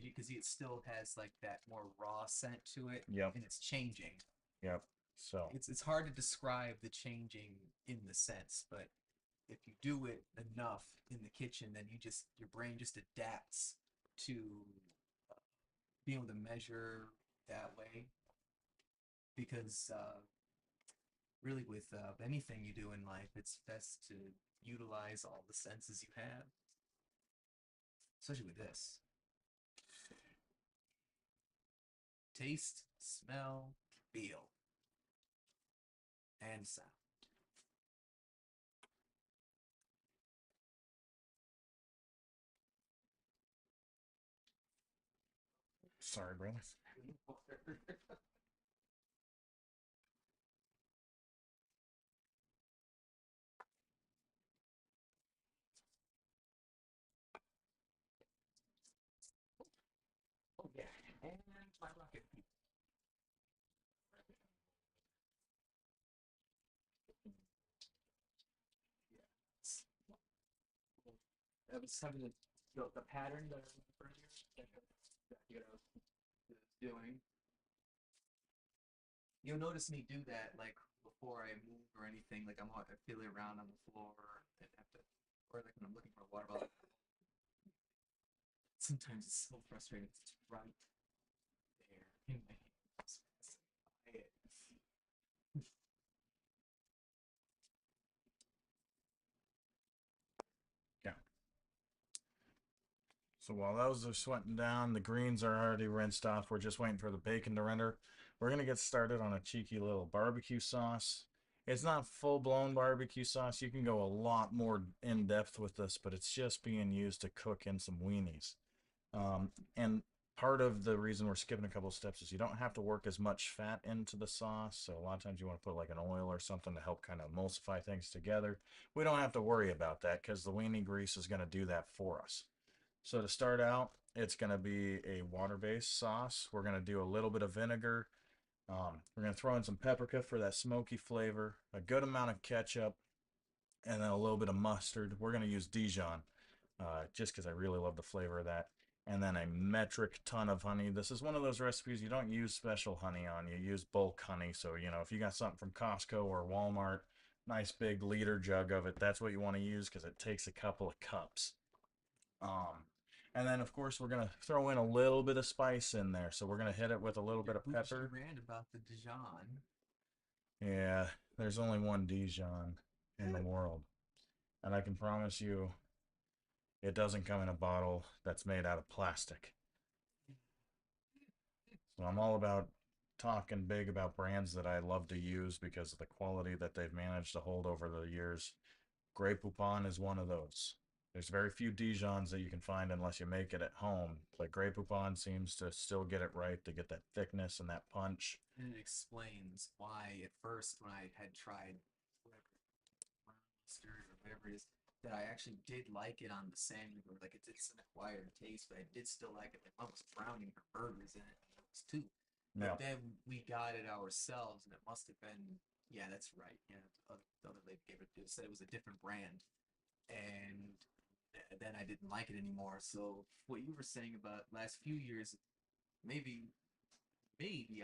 because it still has like that more raw scent to it, Yep. and it's changing. Yep. So, It's hard to describe the changing in the sense, but if you do it enough in the kitchen, then your brain just adapts to being able to measure that way. Because really, with anything you do in life, it's best to utilize all the senses you have, especially with this: taste, smell, feel, and sound. sorry, brother. Oh yeah, and my rocket. Yeah. I was having the pattern that I remember here that was doing. You'll notice me do that like before I move or anything. Like I feel it around on the floor and have to, or like when I'm looking for a water bottle. Sometimes it's so frustrating. It's right there in my hands. By it. Yeah. So while those are sweating down, the greens are already rinsed off. We're just waiting for the bacon to render. We're going to get started on a cheeky little barbecue sauce. It's not full-blown barbecue sauce. You can go a lot more in depth with this, but it's just being used to cook in some weenies. And part of the reason we're skipping a couple of steps is you don't have to work as much fat into the sauce. So a lot of times you want to put like an oil or something to help kind of emulsify things together. We don't have to worry about that because the weenie grease is going to do that for us. So to start out, it's going to be a water-based sauce. We're going to do a little bit of vinegar. We're going to throw in some paprika for that smoky flavor, a good amount of ketchup, and then a little bit of mustard. We're going to use Dijon just because I really love the flavor of that. And then a metric ton of honey. This is one of those recipes you don't use special honey on. You use bulk honey. So, if you got something from Costco or Walmart, nice big liter jug of it, that's what you want to use because it takes a couple of cups. Um, and then, of course, we're going to throw in a little bit of spice in there. So we're going to hit it with a little Your bit of bougie pepper. rant about the Dijon. Yeah, there's only one Dijon in the world. And I can promise you, it doesn't come in a bottle that's made out of plastic. So I'm all about talking big about brands that I love to use because of the quality that they've managed to hold over the years. Grey Poupon is one of those. There's very few Dijons that you can find unless you make it at home, but Grey Poupon seems to still get it right to get that thickness and that punch. And it explains why at first when I had tried whatever brown mustard or whatever it is, that I actually did like it on the sandwich, or like it's an acquired taste, but I did still like it. Like mom was browning her burgers in it, and it was too. Yeah. But then we got it ourselves, and it must have been, yeah, that's right. Yeah, the other lady gave it to said it was a different brand, and then I didn't like it anymore. So what you were saying about last few years, maybe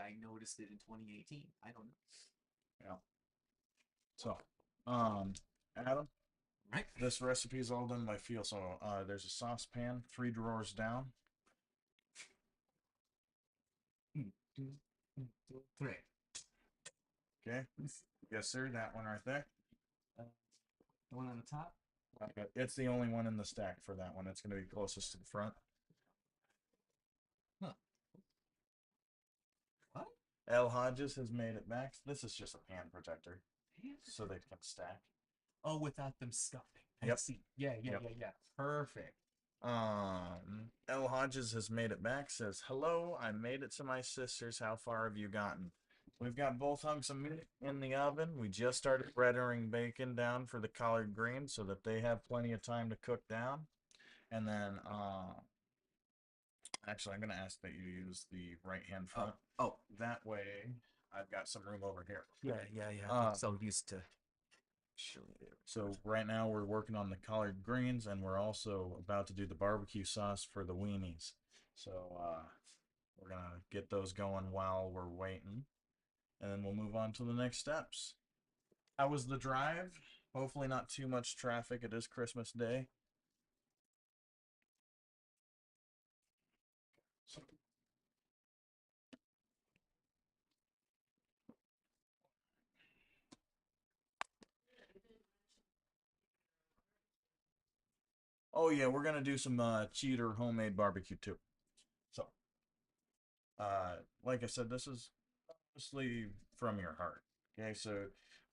I noticed it in 2018. I don't know. Yeah. So, um, Adam, Right? this recipe is all done by feel. So, there's a saucepan 3 drawers down. Mm, two, three. Okay. Yes, sir. That one right there. Uh, the one on the top. Okay. It's the only one in the stack for that one. It's going to be closest to the front. Huh. What? L. Hodges has made it back. This is just a pan protector, Pan so they protector. can stack. Oh, without them stuffing. I Yep. see. Yeah, yeah, Yep. yeah, yeah. Perfect. L. Hodges has made it back. Says, "Hello, I made it to my sister's. How far have you gotten?" We've got both hunks of meat in the oven. We just started reddering bacon down for the collard greens so that they have plenty of time to cook down. And then, actually, I'm going to ask that you use the right hand Oh, front. oh. That way, I've got some room over here. Yeah, yeah, yeah. I'm Uh, so used to. Sure. so right now we're working on the collard greens and we're also about to do the barbecue sauce for the weenies. So we're gonna get those going while we're waiting, and then we'll move on to the next steps. How was the drive? Hopefully not too much traffic. It is Christmas Day. Oh yeah, we're gonna do some cheater homemade barbecue too. So, like I said, this is mostly from your heart. Okay, so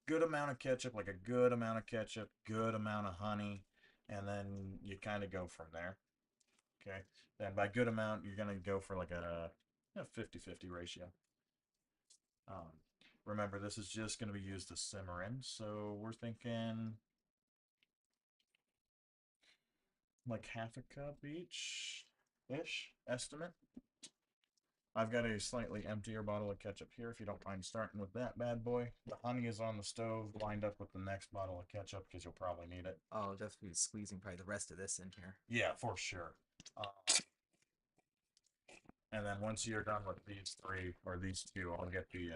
good amount of ketchup, like a good amount of ketchup, good amount of honey, and then you kind of go from there. Okay, then by good amount, you're gonna go for like a 50-50 ratio. Um, Remember, this is just gonna be used to simmer in, so we're thinking like half a cup each ish estimate. I've got a slightly emptier bottle of ketchup here if you don't mind starting with that bad boy. The honey is on the stove lined up with the next bottle of ketchup because you'll probably need it. Oh, definitely squeezing probably the rest of this in here. Yeah, for sure. Uh, and then once you're done with these three or these two, I'll get the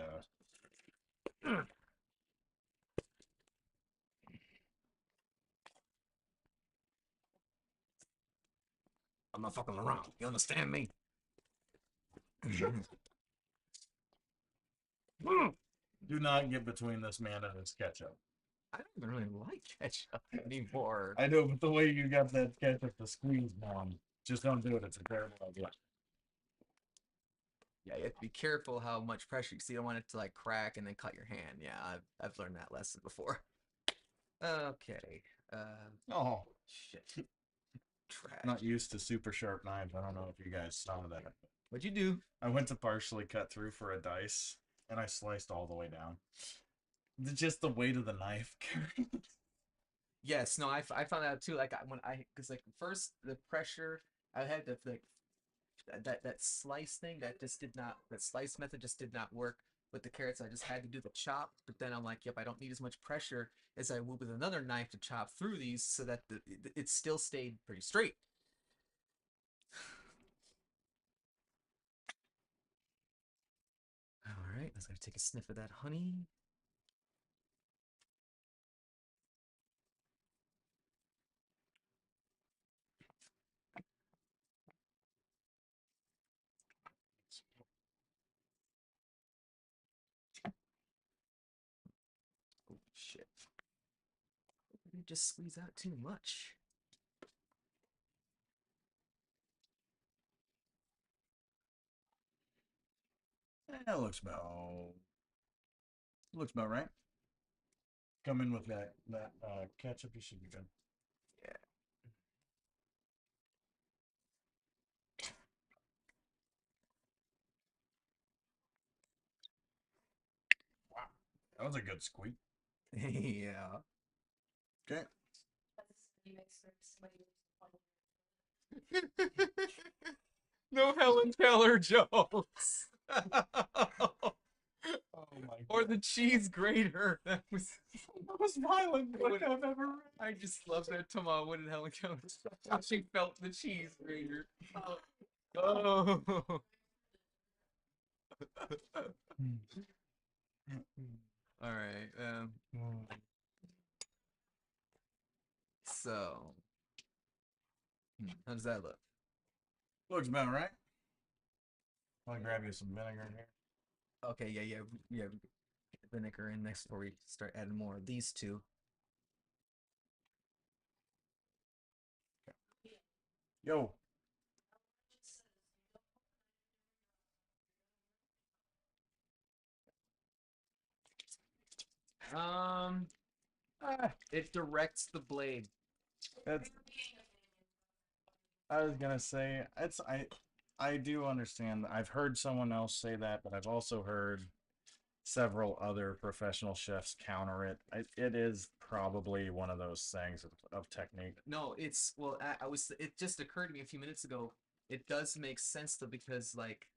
I'm not fucking around. You understand me? do not get between this man and his ketchup. I don't even really like ketchup anymore. I know, but the way you got that ketchup to squeeze down, just don't do it. It's a terrible idea. Yeah, you have to be careful how much pressure, because you don't want it to like crack and then cut your hand. Yeah, I've learned that lesson before. Okay. Oh, Shit. Trash. not used to super sharp knives. I don't know if you guys saw that. What'd you do? I went to partially cut through for a dice, and I sliced all the way down. Just the weight of the knife. Yes, no, I found out too. Like because like first the pressure, I had the like that slice thing that just did not, that slice method just did not work with the carrots. I just had to do the chop, but then I'm like, yep, I don't need as much pressure as I would with another knife to chop through these, so that it still stayed pretty straight. All right, let's go take a sniff of that honey. Oh shit! You just squeeze out too much. That looks about right. Come in with that ketchup. You should be good. Yeah. Wow, that was a good squeak. Yeah. Okay. No Helen Keller jokes. Oh my Or the cheese grater. That was that was violent book I've ever read. I just love that Tama when Helen Keller how she felt the cheese grater. Oh. All right. So how does that look? Looks about right. I'll grab you some vinegar here. Okay. Yeah. Vinegar in next before we start adding more of these two. Yo. It directs the blade. That's I was gonna say I do understand. I've heard someone else say that, but I've also heard several other professional chefs counter it. It is probably one of those things of technique. No, it's well. I was. It just occurred to me a few minutes ago. It does make sense though, because like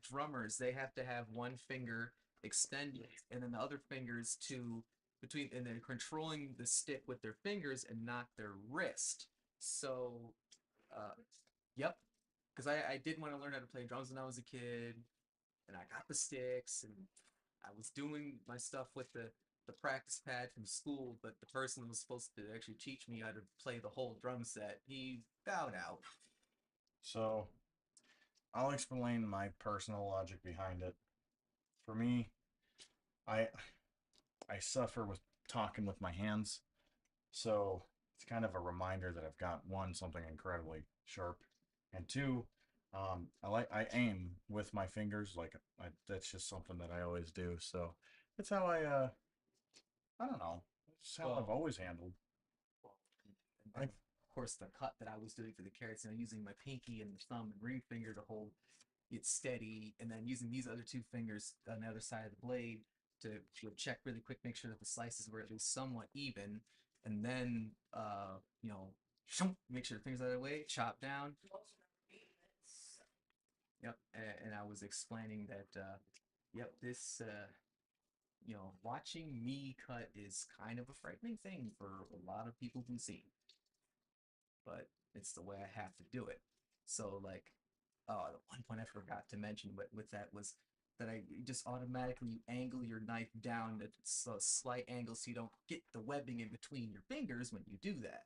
drummers, they have to have one finger extended and then the other fingers to between, and they're controlling the stick with their fingers and not their wrist. So, uh, yep. because I did want to learn how to play drums when I was a kid, and I got the sticks, and I was doing my stuff with the practice pad from school, but the person who was supposed to actually teach me how to play the whole drum set, he bowed out. So I'll explain my personal logic behind it. For me, I I suffer with talking with my hands, so it's kind of a reminder that I've got one, something incredibly sharp, and two, I aim with my fingers. Like that's just something that I always do. So it's how I don't know. It's how I've Well, always handled. well, and then I of course the cut that I was doing for the carrots, using my pinky and the thumb and ring finger to hold it steady, and then using these other two fingers on the other side of the blade to check really quick, make sure that the slices were at least somewhat even, and then make sure the fingers out of the way, chop down. Yep, and I was explaining that yep, this watching me cut is kind of a frightening thing for a lot of people who see, but it's the way I have to do it. So like, oh, the one point I forgot to mention, but with that was that I just automatically angle your knife down at a slight angle so you don't get the webbing in between your fingers when you do that.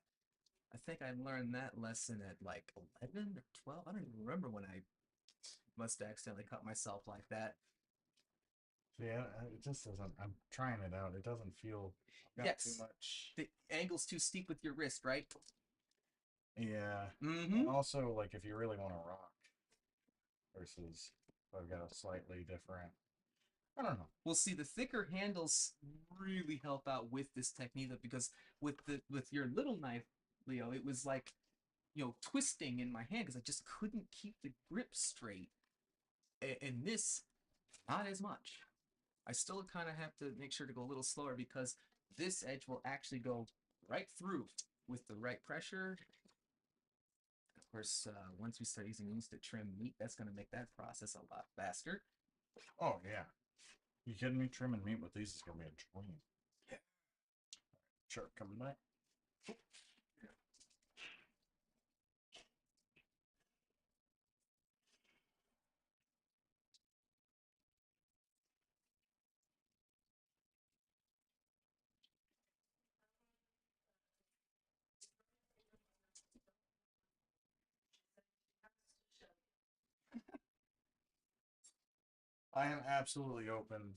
I think I learned that lesson at like 11 or 12. I don't even remember when I must have accidentally cut myself like that. Yeah, it just doesn't. I'm trying it out. It doesn't feel. I've got too Yes, much. the angle's too steep with your wrist, right? Yeah, and Mm-hmm. also like if you really want to rock versus if I've got a slightly different. I don't know. Well, see, the thicker handles really help out with this technique because with your little knife, Leo, it was like twisting in my hand because I just couldn't keep the grip straight. And this, not as much. I still kind of have to make sure to go a little slower because this edge will actually go right through with the right pressure. Of course, once we start using these to trim meat, that's going to make that process a lot faster. Oh yeah, you kidding me? Trimming meat with these is gonna be a dream. Yeah. Sure, coming back. I am absolutely open.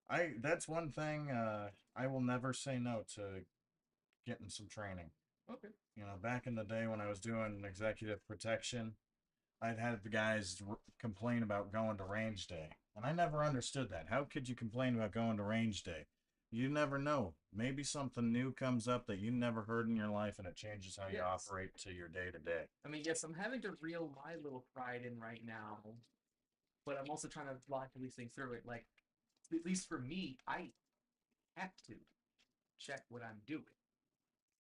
I That's one thing. I will never say no to getting some training. Okay. You know, back in the day when I was doing executive protection, I'd had the guys complain about going to range day, and I never understood that. How could you complain about going to range day? You never know. Maybe something new comes up that you never heard in your life, and it changes how you Yes. operate to your day to day. I mean, yes, I'm having to reel my little pride in right now, but I'm also trying to logically think through it. Like, at least for me, I have to check what I'm doing,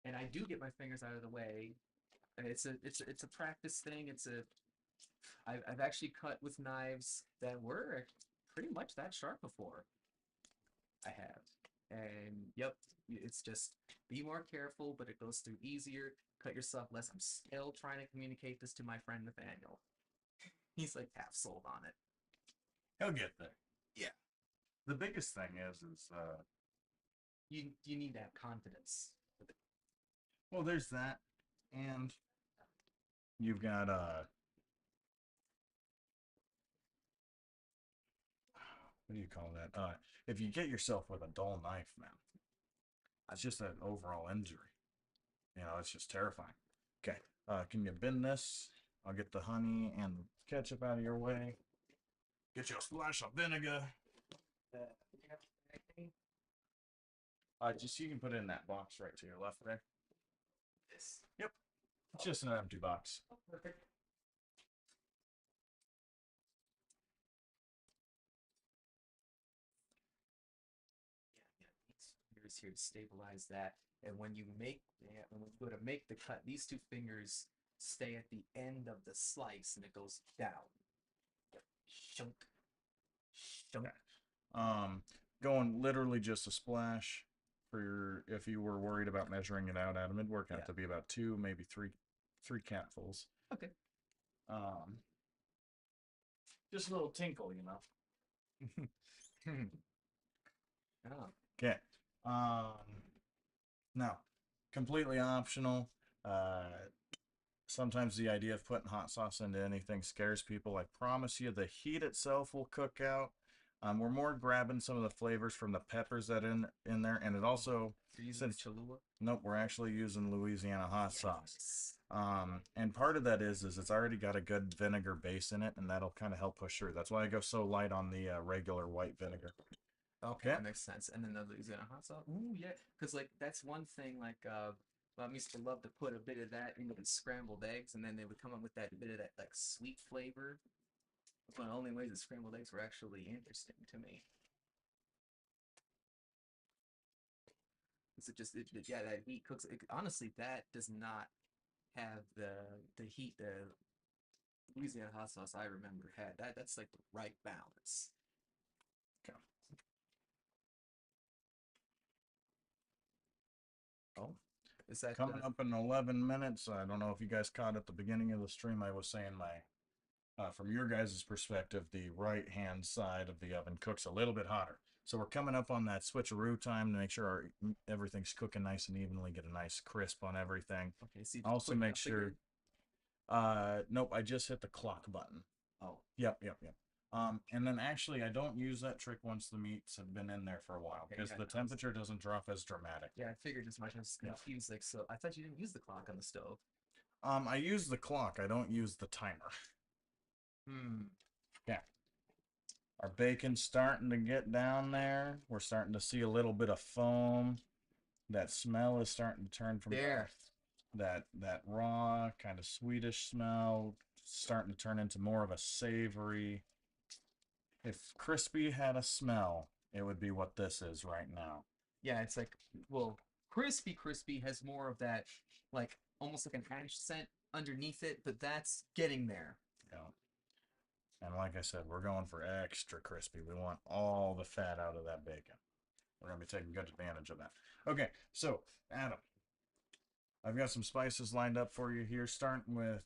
and I do get my fingers out of the way. It's a practice thing. I've actually cut with knives that were pretty much that sharp before. I have, and yep, it's just be more careful, but it goes through easier. Cut yourself less. I'm still trying to communicate this to my friend Nathaniel. He's like half sold on it. He'll get there. Yeah. The biggest thing is You need to have confidence. well, there's that, and you've got what do you call that? If you get yourself with a dull knife, man, it's just an overall injury. You know, it's just terrifying. Okay, can you bend this? I'll get the honey and ketchup out of your way. Get you a splash of vinegar. Just you can put it in that box right to your left there. This. Yep, it's just an empty box. Oh, perfect. Yeah, these fingers here to stabilize that. And when you go to make the cut, these two fingers stay at the end of the slice, and it goes down. Yep. Shunk, shunk. Okay. Going literally just a splash for your, if you were worried about measuring it out, Adam, it'd work out Yeah. to be about two, maybe three capfuls. Okay. Um, just a little tinkle, you know. Oh, Okay. Now, completely optional. Sometimes the idea of putting hot sauce into anything scares people. I promise you, the heat itself will cook out. We're more grabbing some of the flavors from the peppers that in there, and it also you're using the since Cholula? nope, we're actually using Louisiana hot sauce. Yes. And part of that is it's already got a good vinegar base in it, and that'll kind of help push through. That's why I go so light on the regular white vinegar. Okay, Okay. that makes sense. And then the Louisiana hot sauce. Ooh, yeah. Because like that's one thing. Like, Mom used to love to put a bit of that into the scrambled eggs, and then they would come up with that bit of that like sweet flavor. That's one of the only ways that scrambled eggs were actually interesting to me. Is it just yeah, that heat cooks. Honestly, that does not have the heat the Louisiana hot sauce I remember had. That's like the right balance. Okay. Oh, is that Coming up in 11 minutes. I don't know if you guys caught at the beginning of the stream. I was saying from your guys' perspective, the right hand side of the oven cooks a little bit hotter. So we're coming up on that switcheroo time to make sure everything's cooking nice and evenly, get a nice crisp on everything. okay? So you just Also put it make up sure. again? Nope, I just hit the clock button. Oh, Yep. And then actually, I don't use that trick once the meats have been in there for a while okay, because yeah, the no, temperature doesn't drop as dramatic. yeah, I figured as much. I was Yeah. confused. Like, so I thought you didn't use the clock on the stove. I use the clock. I don't use the timer. Hmm. Yeah. Our bacon's starting to get down there. We're starting to see a little bit of foam. That smell is starting to turn from There. that raw kind of Swedish smell, starting to turn into more of a savory. If crispy had a smell, it would be what this is right now. Yeah, it's like, well, crispy has more of that, like almost like an ash scent underneath it, but that's getting there. You know. And like I said, we're going for extra crispy. We want all the fat out of that bacon. We're going to be taking good advantage of that. Okay, so Adam, I've got some spices lined up for you here, starting with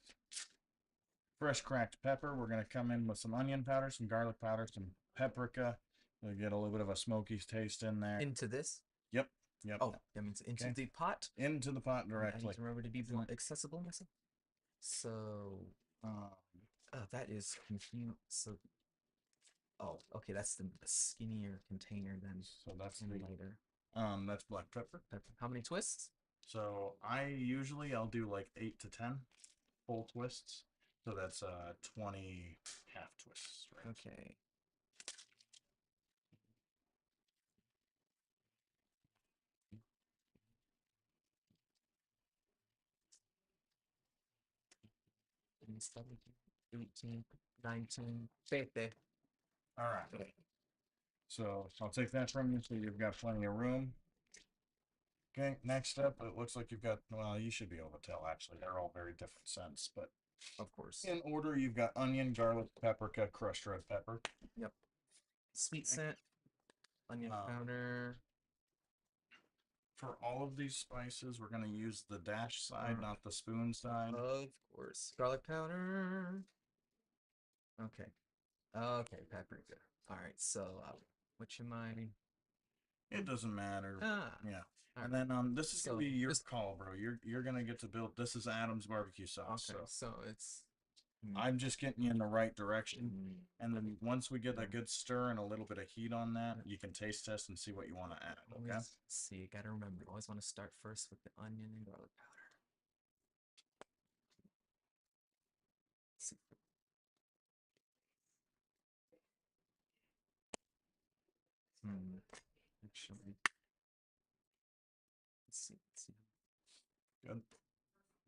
fresh cracked pepper. We're going to come in with some onion powder, some garlic powder, some paprika. We'll get a little bit of a smoky taste in there. Into this. Yep, yep. Oh, that means into Okay. the pot. Into the pot I directly. need to remember to be more accessible myself. So, Um, oh, that is confusing. So, oh, okay, that's the skinnier container then. so that's Later. that's black pepper. How many twists? So I'll do like 8 to 10 full twists. So that's 20 half twists, right? Okay. And stuff like 18, 19, 20. All right. So I'll take that from you so you've got plenty of room. Okay, next up, it looks like you've got, well, you should be able to tell actually. They're all very different scents, but Of course. in order, you've got onion, garlic, paprika, crushed red pepper. Yep. Sweet Okay. scent, onion powder. For all of these spices, we're going to use the dash side, not the spoon side. Of course. Garlic powder. Okay. Okay, paprika. All right, so what am I? It doesn't matter. Ah. Yeah. All And right. then this is So, gonna be your just- call, bro. You're gonna get to build. This is Adam's barbecue sauce. Okay, So so it's I'm just getting you in the right direction. mm, And then once we get a good stir and a little bit of heat on that, you can taste test and see what you want to add. Okay. always, see, gotta remember, always want to start first with the onion and garlic powder. See. Actually, let's see. Good.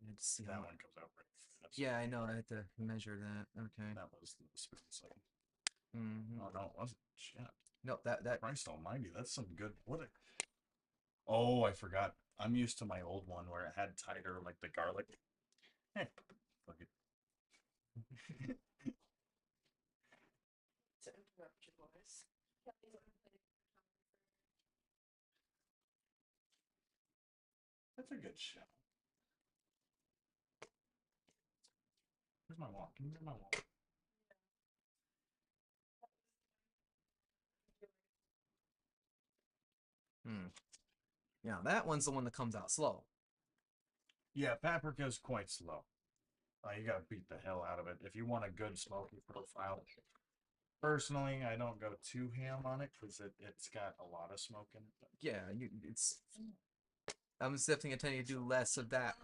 I had to see That how. one comes out right. That's, Yeah, I know. I had to measure that. Okay. That was the spoon side. Mm-hmm. Oh no, it wasn't. Shit. No, that. Christ Almighty, that's some good. What a. Oh, I forgot. I'm used to my old one where it had tighter, like the garlic. Hey, fuck it. To interrupt your voice. That's a good show. Where's my wallet? Can you get my wallet? Hmm. Yeah, that one's the one that comes out slow. Yeah, paprika is quite slow. You gotta beat the hell out of it if you want a good smoky profile. Personally, I don't go too ham on it because it's got a lot of smoke in it. Yeah, it's. I'm definitely intending to do less of that.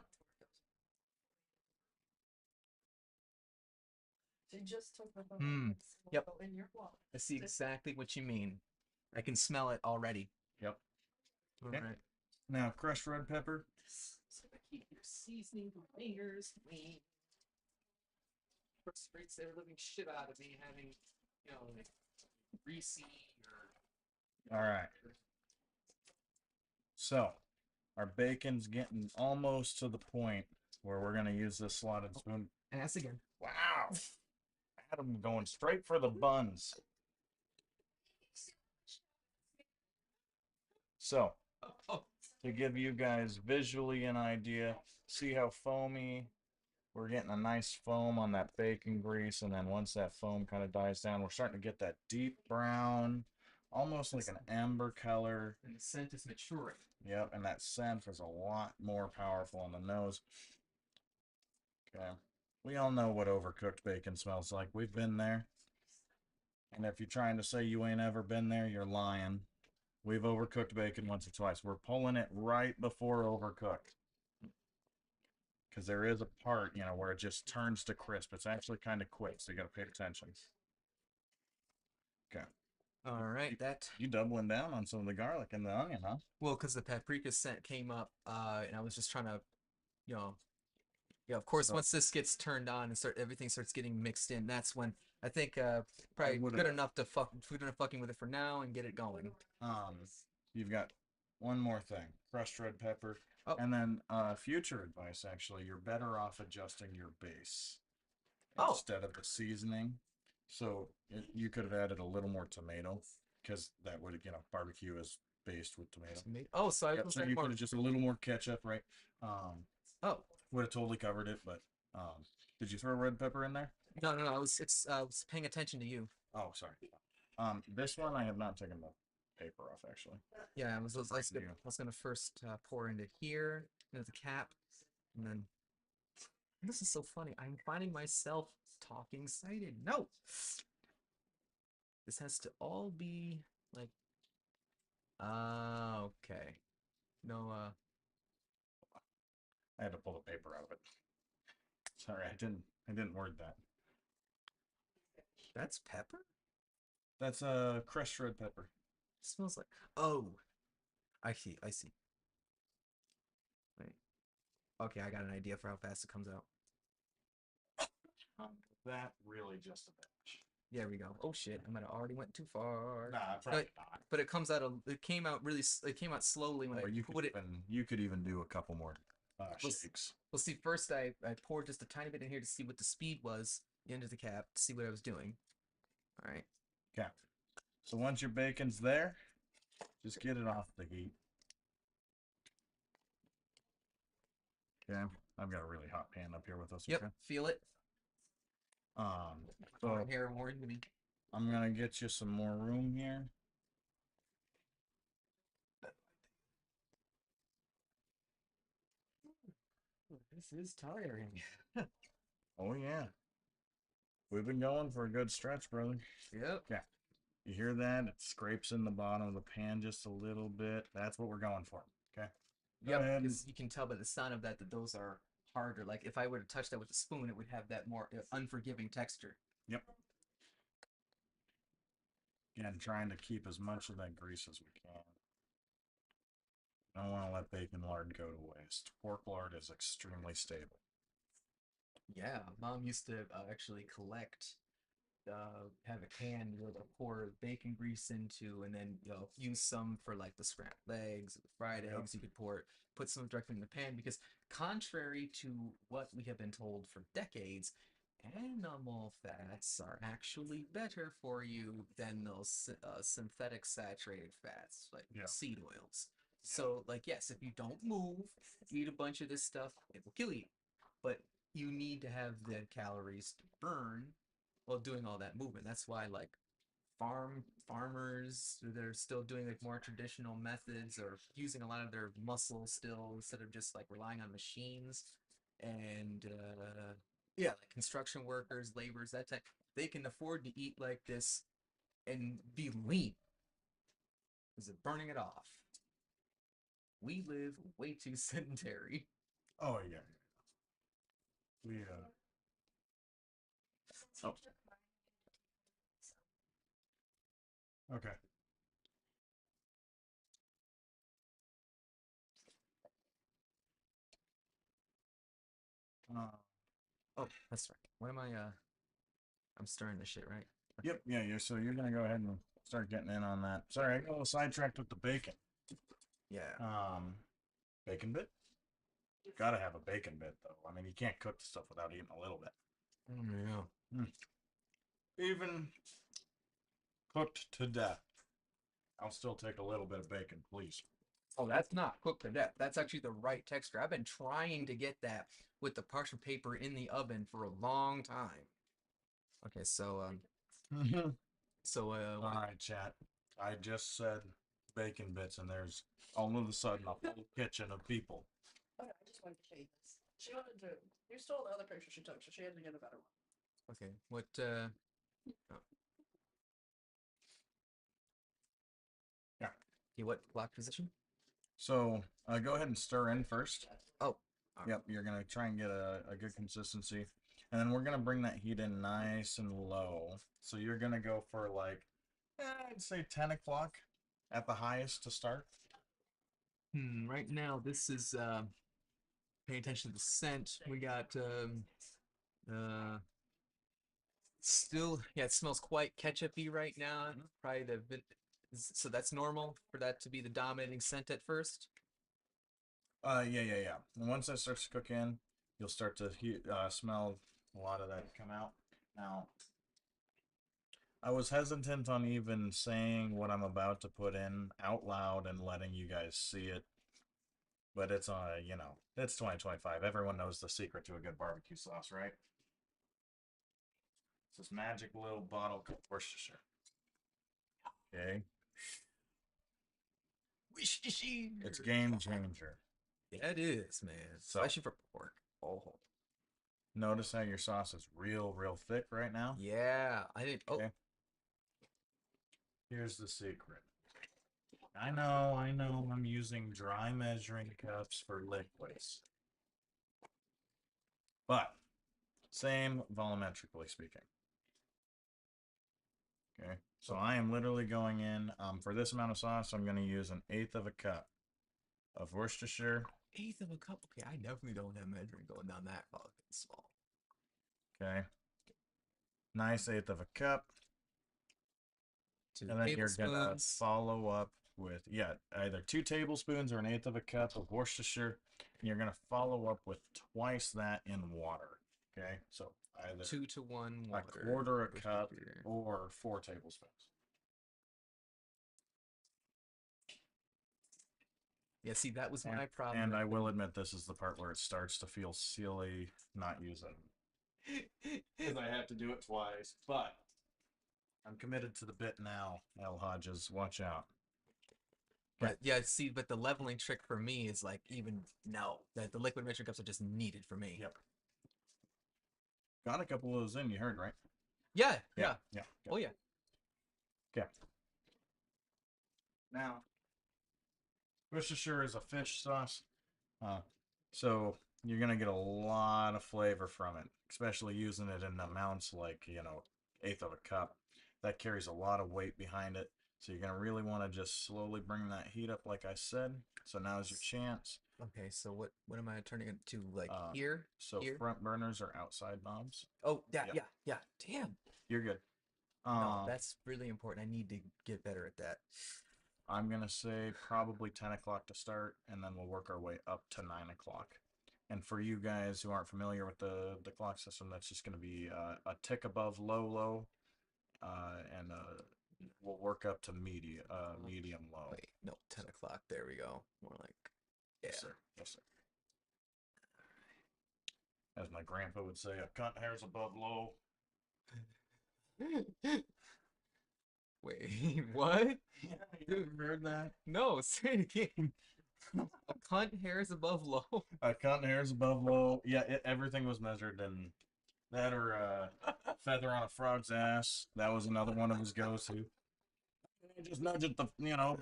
Hmm. Yep. I see exactly what you mean. I can smell it already. Yep. All Okay. right. Now, crushed red pepper. So I keep your seasoning fingers clean. Frustrates the living shit out of me having, like greasy or. All right. So, our bacon's getting almost to the point where we're gonna use this slotted spoon. Ass again. Wow. Adam going straight for the buns. So, Oh, to give you guys visually an idea, see how foamy we're getting a nice foam on that bacon grease, and then once that foam kind of dies down, we're starting to get that deep brown, almost like an amber color. and the scent is maturing. Yep, and that scent is a lot more powerful on the nose. Okay. We all know what overcooked bacon smells like. We've been there. And if you're trying to say you ain't ever been there, you're lying. We've overcooked bacon once or twice. We're pulling it right before overcooked. Because there is a part, where it just turns to crisp. It's actually kind of quick, so you got to pay attention. Okay. All right, that. You doubling down on some of the garlic and the onion, huh? Well, because the paprika scent came up, and I was just trying to, you know, yeah. Of course, So, once this gets turned on and everything starts getting mixed in, that's when I think probably would've- good enough to fucking with it for now and get it going. You've got one more thing, crushed red pepper, Oh. and then future advice. Actually, you're better off adjusting your base Oh. instead of the seasoning. So you could have added a little more tomato because that would, barbecue is based with tomato. Oh, so I Yep, was so you more. could have just a little more ketchup, right? Oh. Would have totally covered it. But did you throw red pepper in there? No. I was paying attention to you. Oh, sorry. This one I have not taken the paper off actually. Yeah, I was gonna first pour into here, into the cap, and then. This is so funny. I'm finding myself talking sighted. No, this has to all be like. Okay. No. I had to pull the paper out of it. Sorry, I didn't word that. That's pepper. That's crushed red pepper. It smells like. Oh, I see. I see. Wait. Okay, I got an idea for how fast it comes out. That really just a batch. There we go. Oh shit! I might have already went too far. Nah, probably not. But it comes out. It came out really. It came out slowly when I put it. You could even do a couple more shakes. Well, see, first I poured just a tiny bit in here to see what the speed was into the cap to see what I was doing. All right. Okay. So once your bacon's there, just get it off the heat. Okay. I've got a really hot pan up here with us. Yep. Okay? Feel it. So here warned me. I'm gonna get you some more room here. This is tiring. Oh yeah. We've been going for a good stretch, brother. Yep. Yeah. You hear that? It scrapes in the bottom of the pan just a little bit. That's what we're going for. Okay. Yep. Because you can tell by the sound of that those are harder. Like if I were to touch that with a spoon, it would have that more unforgiving texture. Yep. Again, trying to keep as much of that grease as we can. Don't want to let bacon lard go to waste. Pork lard is extremely stable. Yeah, Mom used to actually collect, have a can to pour bacon grease into, and then use some for like the scrambled eggs, the fried eggs. You could put some directly in the pan because, contrary to what we have been told for decades, animal fats are actually better for you than those synthetic saturated fats like seed oils. So, like, yes, if you don't move, eat a bunch of this stuff, it will kill you. But you need to have the calories to burn while doing all that movement. That's why like farmers they're still doing like more traditional methods or using a lot of their muscle still instead of just like relying on machines and yeah, like construction workers, laborers, that type. They can afford to eat like this and be lean because they're burning it off. We live way too sedentary. Oh yeah. We oh, okay. Uh, Oh, that's right. What am I? I'm stirring this shit, right? Okay. yep, yeah, you're gonna go ahead and start getting in on that. Sorry, I got a little sidetracked with the bacon. Yeah. Um, bacon bit? Gotta have a bacon bit though. I mean, you can't cook the stuff without eating a little bit. Yeah. Mm. Even cooked to death, I'll still take a little bit of bacon, please. Oh, that's not cooked to death. That's actually the right texture. I've been trying to get that with the parchment paper in the oven for a long time. Okay, so All right, chat. I just said bacon bits, and there's all of a sudden a whole kitchen of people. Okay, I just wanted to show you this. She wanted to. You stole the other picture she took, so she had to get a better one. okay, what oh, Yeah. okay, what block position? So go ahead and stir in first. Oh, Yep, you're gonna try and get a good consistency, and then we're gonna bring that heat in nice and low. So you're gonna go for like, I'd say 10 o'clock at the highest to start. right now this is paying attention to the scent. We got uh still yeah, it smells quite ketchupy right now. Probably so that's normal for that to be the dominating scent at first. Yeah. And once that starts to cook in, you'll start to smell a lot of that come out. Now, I was hesitant on even saying what I'm about to put in out loud and letting you guys see it, but it's it's 2025. Everyone knows the secret to a good barbecue sauce, right? It's this magic little bottle called Worcestershire. Okay, it's game changer. Yeah, it is, man. So Especially for pork. Oh, notice how your sauce is real thick right now. yeah. I didn't. Oh, Okay. Here's the secret. I know, I'm using dry measuring cups for liquids. But, same volumetrically speaking. Okay, so I am literally going in, for this amount of sauce, I'm going to use an eighth of a cup of Worcestershire. eighth of a cup. Okay, I definitely don't have measuring going down that fucking small. Okay. Nice eighth of a cup. Two And then you're going to tablespoons. follow up with, yeah, either 2 tablespoons or an eighth of a cup of Worcestershire. And you're going to follow up with twice that in water. Okay, so either 2 to 1 a water. quarter a cup or 4 tablespoons. Yeah, see, that was my problem. And I will admit, this is the part where it starts to feel silly not using because I have to do it twice. But I'm committed to the bit now, L. Hodges. Watch out. But yeah, see, but the leveling trick for me is like even no, that the liquid measuring cups are just needed for me. Yep. Got a couple of those in, you heard, right? Yeah. Yeah. Oh yeah. Okay. Now, Worcestershire is a fish sauce, so you're gonna get a lot of flavor from it, especially using it in amounts like eighth of a cup. That carries a lot of weight behind it, so you're gonna really want to just slowly bring that heat up, like I said. So now's your chance. Okay, so what am I turning it to like here? So here? front burners are outside knobs. Oh, Yep. yeah. Damn. You're good. No, that's really important. I need to get better at that. I'm gonna say probably 10 o'clock to start, and then we'll work our way up to 9 o'clock. And for you guys who aren't familiar with the clock system, that's just gonna be a tick above low, and we'll work up to medium low. Wait, no, 10 o'clock. There we go. More like, yeah. Yes, sir. Yes, sir. As my grandpa would say, a cut hair's above low. Wait, what? Yeah, you ever heard that? No, say it again. A cunt hairs above low. A cut hair's above low. Yeah, everything was measured in that or feather on a frog's ass. That was another one of his go-to. Just nudge at you know.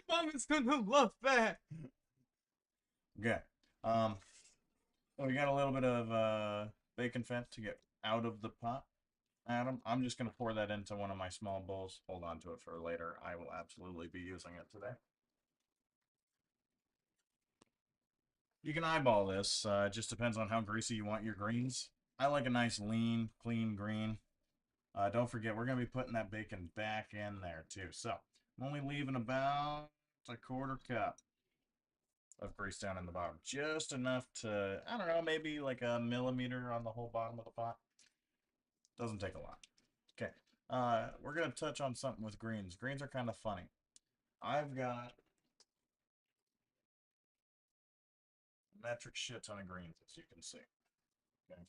Mom is gonna love that. Okay. So we got a little bit of bacon fat to get out of the pot, Adam. I'm just gonna pour that into one of my small bowls. Hold on to it for later. I will absolutely be using it today. You can eyeball this. It just depends on how greasy you want your greens. I like a nice lean, clean green. Don't forget, we're going to be putting that bacon back in there too. So I'm only leaving about a quarter cup of grease down in the bottom. Just enough to, I don't know, maybe like a millimeter on the whole bottom of the pot. Doesn't take a lot. Okay. We're going to touch on something with greens. Greens are kind of funny. I've got metric shit ton of greens, as you can see. Okay.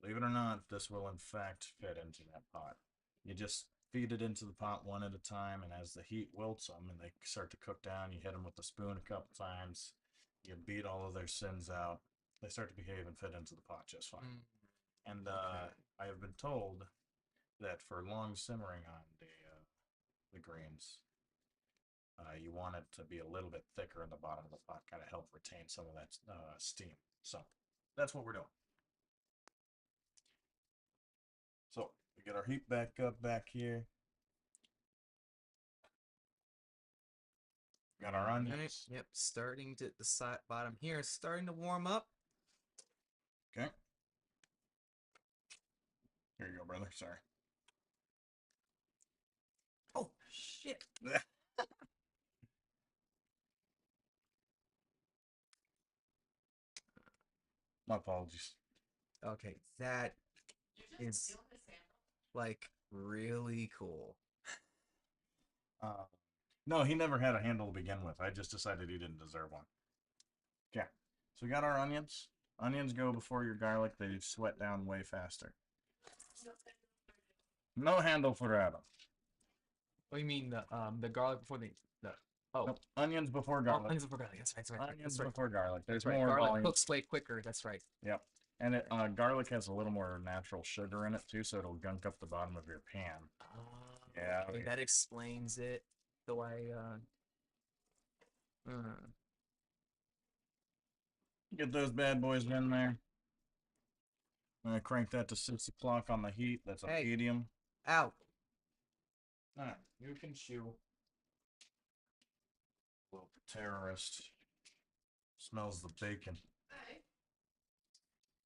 Believe it or not, this will in fact fit into that pot. You just feed it into the pot one at a time, and as the heat wilts them and they start to cook down, you hit them with the spoon a couple times. You beat all of their sins out. They start to behave and fit into the pot just fine. And Okay. I have been told that for long simmering on the greens, you want it to be a little bit thicker in the bottom of the pot, kind of help retain some of that steam. So that's what we're doing. So we get our heat back up back here. Got our onions. Yep, starting to the side bottom here, starting to warm up. Okay. Here you go, brother. Sorry. Oh shit! My apologies. Okay, that is like really cool. No, he never had a handle to begin with. I just decided he didn't deserve one. Okay. So we got our onions. Onions go before your garlic. They sweat down way faster. No handle for Adam. What do you mean the garlic before the oh Nope. Onions before oh, garlic. onions before garlic. That's right. Onions That's right. before garlic. There's That's right. more Garlic volume. cooks way quicker. That's right. Yep. And garlic has a little more natural sugar in it too, so it'll gunk up the bottom of your pan. Yeah. Okay, that explains it. So Get those bad boys in there. I'm gonna crank that to 6 o'clock on the heat. That's a Hey. medium. out. Alright, you can chew. Little terrorist. Smells the bacon.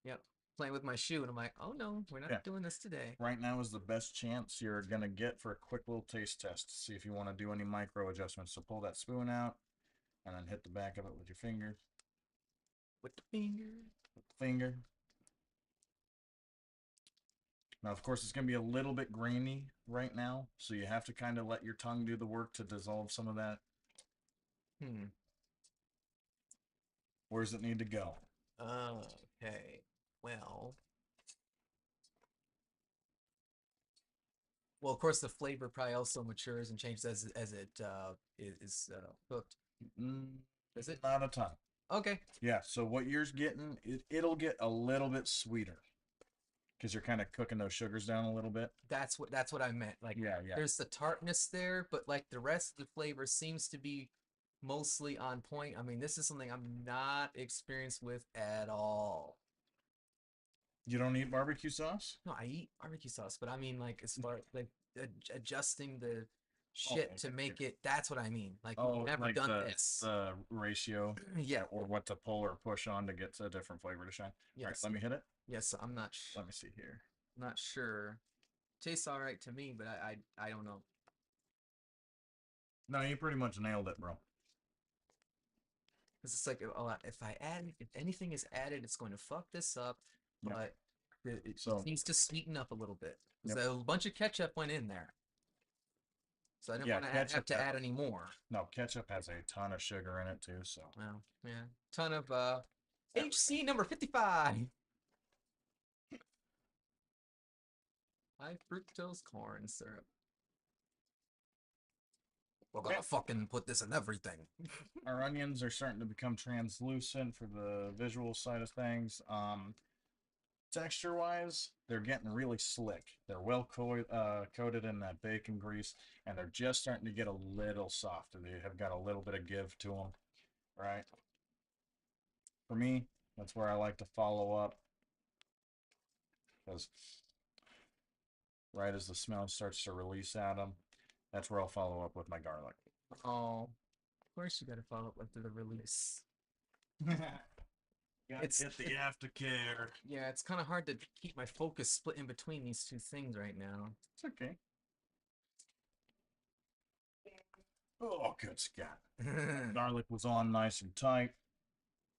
Yep. Playing with my shoe, and I'm like, oh no, we're not Yeah. doing this today. Right now is the best chance you're gonna get for a quick little taste test to see if you want to do any micro adjustments. So pull that spoon out and then hit the back of it with your finger. With the finger. With the finger. Now, of course, it's going to be a little bit grainy right now, so you have to kind of let your tongue do the work to dissolve some of that. Where does it need to go? Okay. Well, of course, the flavor probably also matures and changes as it is cooked. Is it? Not a ton. Okay. Yeah, so what you're getting, it'll get a little bit sweeter because you're kind of cooking those sugars down a little bit. That's what I meant. Like, Yeah. there's the tartness there, but like the rest of the flavor seems to be mostly on point. I mean, this is something I'm not experienced with at all. You don't eat barbecue sauce? No, I eat barbecue sauce, but I mean, like, as far like adjusting the shit to make it. That's what I mean. Like, we've never like done this. the ratio, Yeah. or what to pull or push on to get a different flavor to shine. Yes. All right, let me hit it. Yes, I'm not. Let me see here. Not sure. Tastes all right to me, but I don't know. No, you pretty much nailed it, bro. It's like if anything is added, it's going to fuck this up. Yep. But it So- needs to sweeten up a little bit. Yep. So a bunch of ketchup went in there. So I didn't Yeah, want to ketchup have to has- add any more. No, ketchup has a ton of sugar in it too. So Well, yeah, ton of HC number 55. High fructose corn syrup. We're gonna fucking put this in everything. our onions are starting to become translucent for the visual side of things. Texture wise, they're getting really slick. They're well coated in that bacon grease, and they're just starting to get a little softer. They have got a little bit of give to them, right? For me, that's where I like to follow up, because right as the smell starts to release at them, that's where I'll follow up with my garlic. Oh, of course you gotta follow up with the release. It's hit the aftercare. Yeah, it's kind of hard to keep my focus split in between these two things right now. It's okay. Oh, good Scott. Garlic was on nice and tight.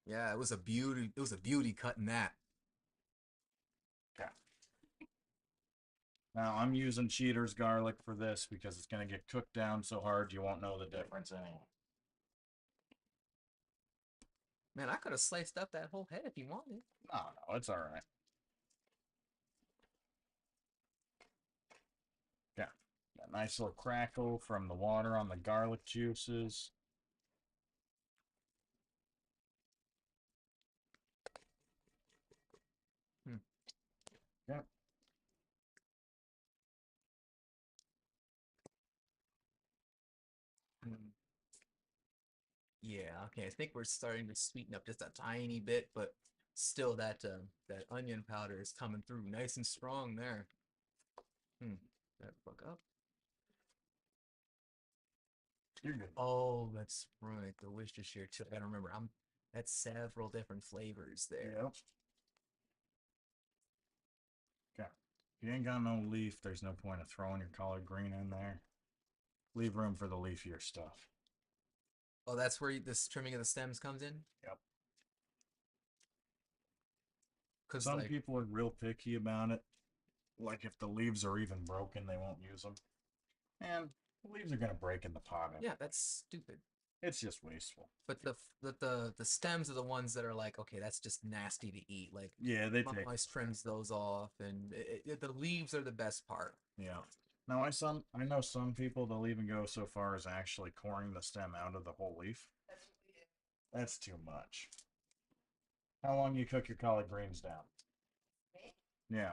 Yeah, it was a beauty. It was a beauty cutting that. Okay. Now I'm using Cheater's garlic for this because it's going to get cooked down so hard you won't know the difference anyway. Man, I could have sliced up that whole head if you wanted. No, it's all right. Yeah, that nice little crackle from the water on the garlic juices. Hmm. Yeah. Yeah, okay. I think we're starting to sweeten up just a tiny bit, but still that onion powder is coming through nice and strong there. That fuck up. You're good. Oh, that's right. The Worcestershire chili. I gotta remember. That's several different flavors there. Yep. Okay. If you ain't got no leaf, there's no point of throwing your collard green in there. Leave room for the leafier stuff. Oh, that's where this trimming of the stems comes in? Yep. Because Some like, people are real picky about it. Like if the leaves are even broken, they won't use them. And the leaves are gonna break in the pot. yeah, that's stupid. It's just wasteful. But the stems are the ones that are like, okay, that's just nasty to eat. Like, Yeah, they Mom take. always trims those off, and the leaves are the best part. Yeah. Now I know some people they'll even go so far as actually coring the stem out of the whole leaf. That's what we did. That's too much. How long you cook your collard greens down? Me? Yeah.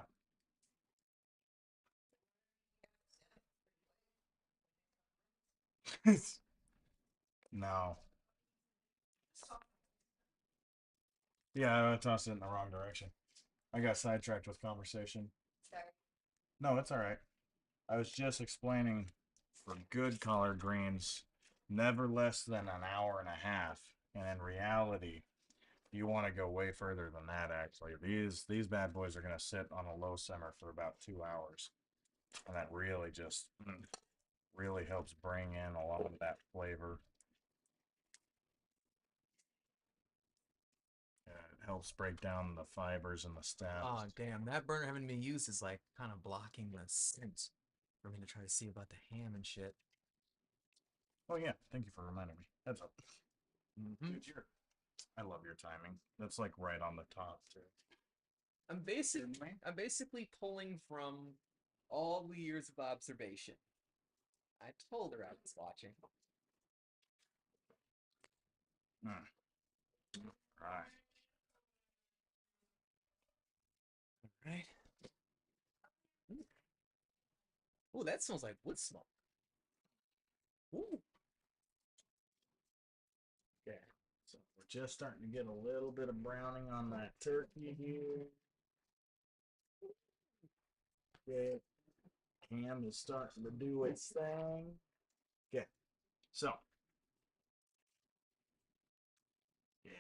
No. Yeah, I tossed it in the wrong direction. I got sidetracked with conversation. Sorry. No, it's all right. I was just explaining for good collard greens, never less than an hour and a half. And in reality, you want to go way further than that. Actually, these bad boys are going to sit on a low simmer for about 2 hours, and that really just really helps bring in a lot of that flavor. It helps break down the fibers and the stems. Oh, damn. That burner having been used is like kind of blocking the scent for me to try to see about the ham and shit. Oh yeah, thank you for reminding me. Heads up. Mm-hmm. Dude, I love your timing. That's like right on the top too. I'm basically pulling from all the years of observation. I told her I was watching. Right. Right. Oh, that smells like wood smoke. Ooh. Okay. So we're just starting to get a little bit of browning on that turkey here. Okay. Ham is starting to do its thing. Okay. So. Yeah.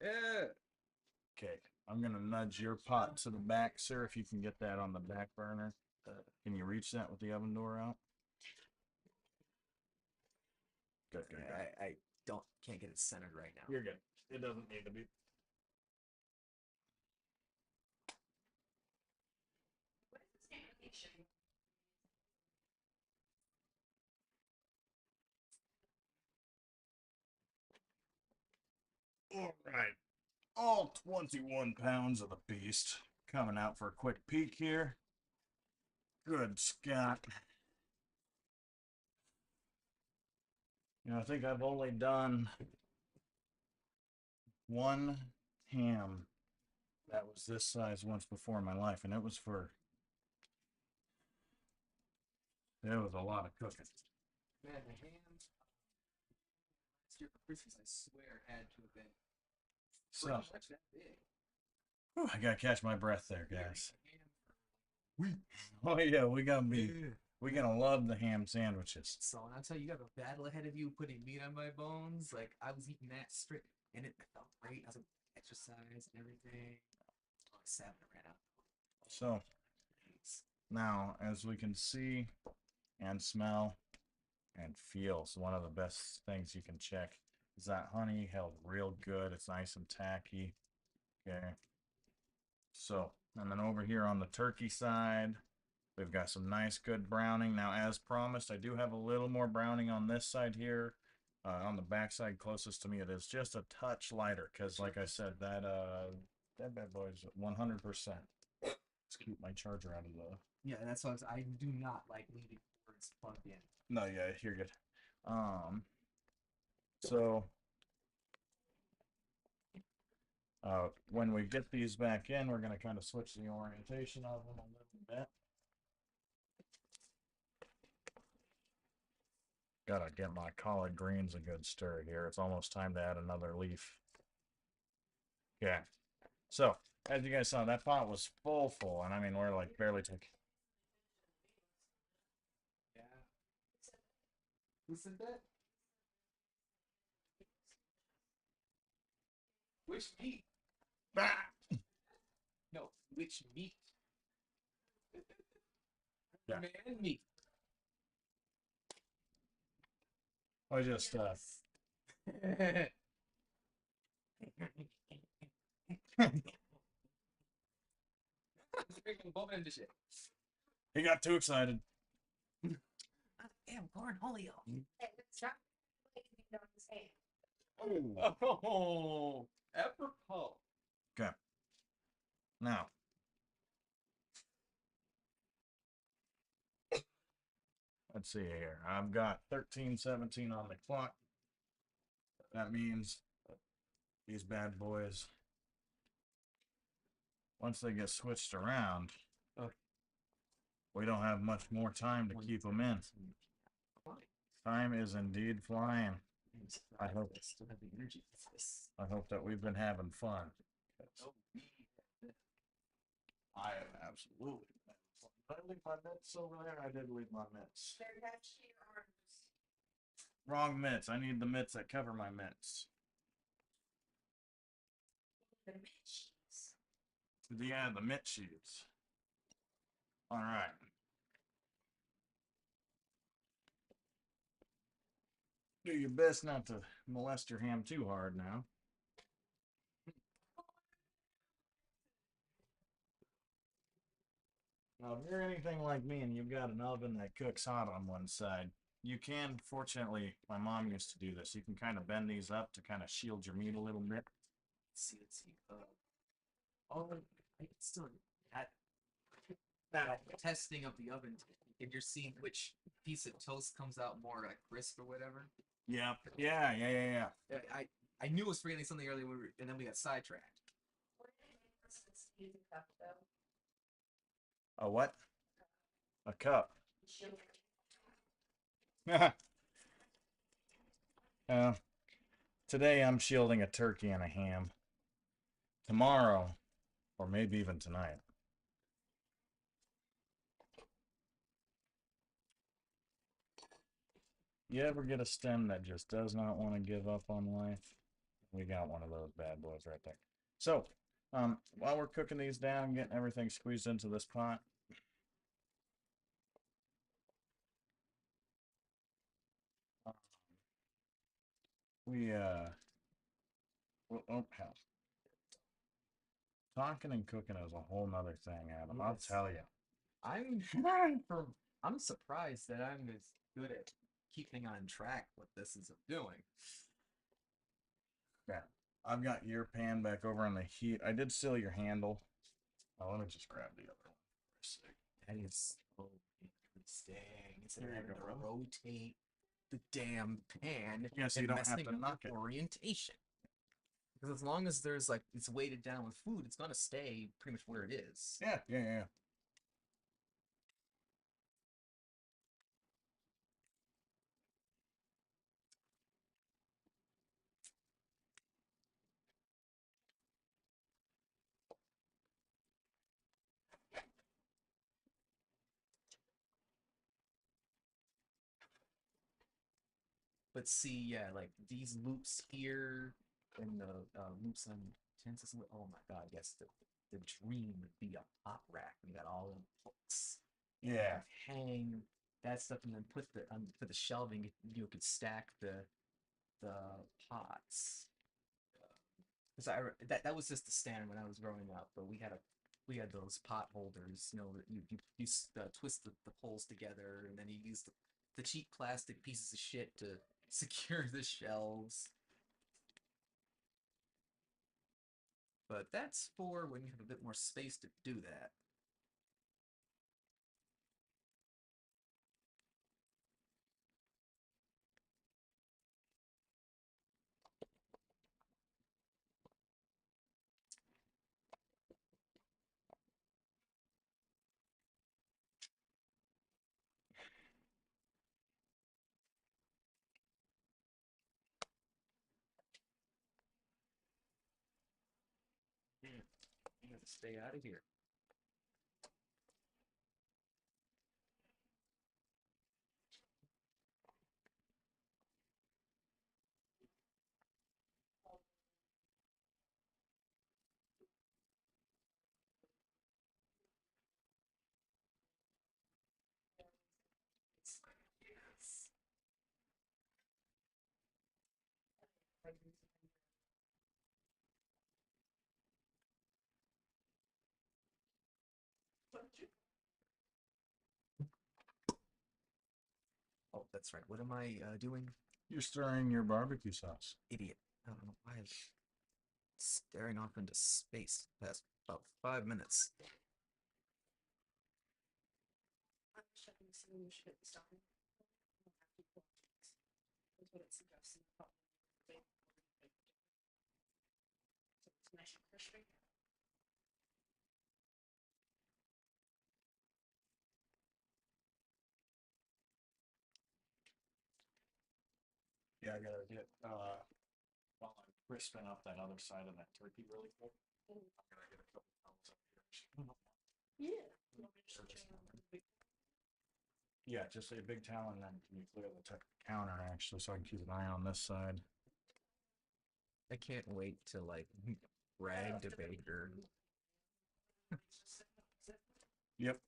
Yeah. Okay. I'm gonna nudge your pot to the back, sir, if you can get that on the back burner. Can you reach that with the oven door out? Good, good, good. I can't get it centered right now. You're good. It doesn't need to be. all 21 pounds of the beast coming out for a quick peek here. Good Scott. You know, I think I've only done one ham that was this size once before in my life, and it was a lot of cooking. Man, the ham last year for Christmas, I swear, had to have been So, pretty much that big. whew, I gotta catch my breath there, We were guys. eating ham for weeks. Oh yeah, we Yeah. gonna love the ham sandwiches. So, and I'll tell you, you have a battle ahead of you putting meat on my bones. Like, I was eating that straight, and it felt great. I was like, exercise and everything. Oh, 7 ran out. So Thanks. now, as we can see and smell and feel, so one of the best things you can check is that honey held real good. It's nice and tacky. Okay. So, and then over here on the turkey side, we've got some nice good browning. Now, as promised, I do have a little more browning on this side here. On the back side closest to me, it is just a touch lighter because, like I said, that bad boy is 100%. Let's keep my charger out of the. Yeah, that's what I do not like leaving words plugged in. No, yeah, you're good. So when we get these back in, we're gonna kind of switch the orientation of them a little bit. Gotta get my collard greens a good stir here. It's almost time to add another leaf. Yeah. So, as you guys saw, that pot was full, and I mean, we're like barely taking. Yeah. Who said that? Which meat? Ah! No, which meat? Yeah. Man meat. I just Drinking boba into shit. he got too excited. Damn, cornholio. It's not like you on his hand. Oh, apropos. Okay. Now, let's see here. I've got 13:17 on the clock. That means these bad boys, once they get switched around, we don't have much more time to keep them in. Time is indeed flying. I hope I still have the energy for this. I hope that we've been having fun. Oh, I have absolutely been having fun. Did I leave my mitts over there? I did leave my mitts. They're attached to your arms. Wrong mitts. I need the mitts that cover my mitts. The mitts. Yeah, the mitt sheets. All right. Do your best not to molest your ham too hard now. Now, if you're anything like me and you've got an oven that cooks hot on one side, you can, fortunately, my mom used to do this. You can kind of bend these up to kind of shield your meat a little bit. let's see. Oh, I still that testing of the oven, and you're seeing which piece of toast comes out more like crisp or whatever. Yeah. Yeah. I knew I was forgetting something earlier, and then we got sidetracked. What did it make sense to use a cup though? A what? A cup. Sugar. Today I'm shielding a turkey and a ham. Tomorrow, or maybe even tonight, you ever get a stem that just does not want to give up on life? We got one of those bad boys right there. So, while we're cooking these down, getting everything squeezed into this pot, we oh hell, talking and cooking is a whole nother thing, Adam. I'll Yes. tell you. I'm surprised that I'm as good at keeping on track what this is doing. Yeah. I've got your pan back over on the heat. I did seal your handle. Oh, let me just grab the other one for a sec. That is so interesting. Instead of There you having go, to brother. rotate the damn pan Yeah, so you and don't have messing to up knock your it. orientation. Because as long as there's like it's weighted down with food, it's gonna stay pretty much where it is. Yeah, yeah, yeah. But see, yeah, like these loops here and the loops on tenses. Oh my god, yes, the dream would be a pot rack. You got all them hooks. Yeah. Hang that stuff and then put the shelving. You could stack the pots. Because that was just the standard when I was growing up. But we had those pot holders. You know, that you twist the poles together, and then you use the cheap plastic pieces of shit to secure the shelves. But that's for when you have a bit more space to do that. Man, you have to stay out of here. Yes. Oh, that's right. What am I doing? You're stirring your barbecue sauce. Idiot. I don't know why I'm staring off into space past about 5 minutes. I'm checking to see when you should hit the stop. That's what it suggests in the top. So it's nice and crispy. Yeah, I gotta get while I'm crisping up that other side of that turkey really quick. I'm gonna get a couple towels up here. Yeah. You want me to just check on the big- Yeah, just a big towel, and then can you clear the counter actually, so I can keep an eye on this side. I can't wait to like brag to Baker. Yep.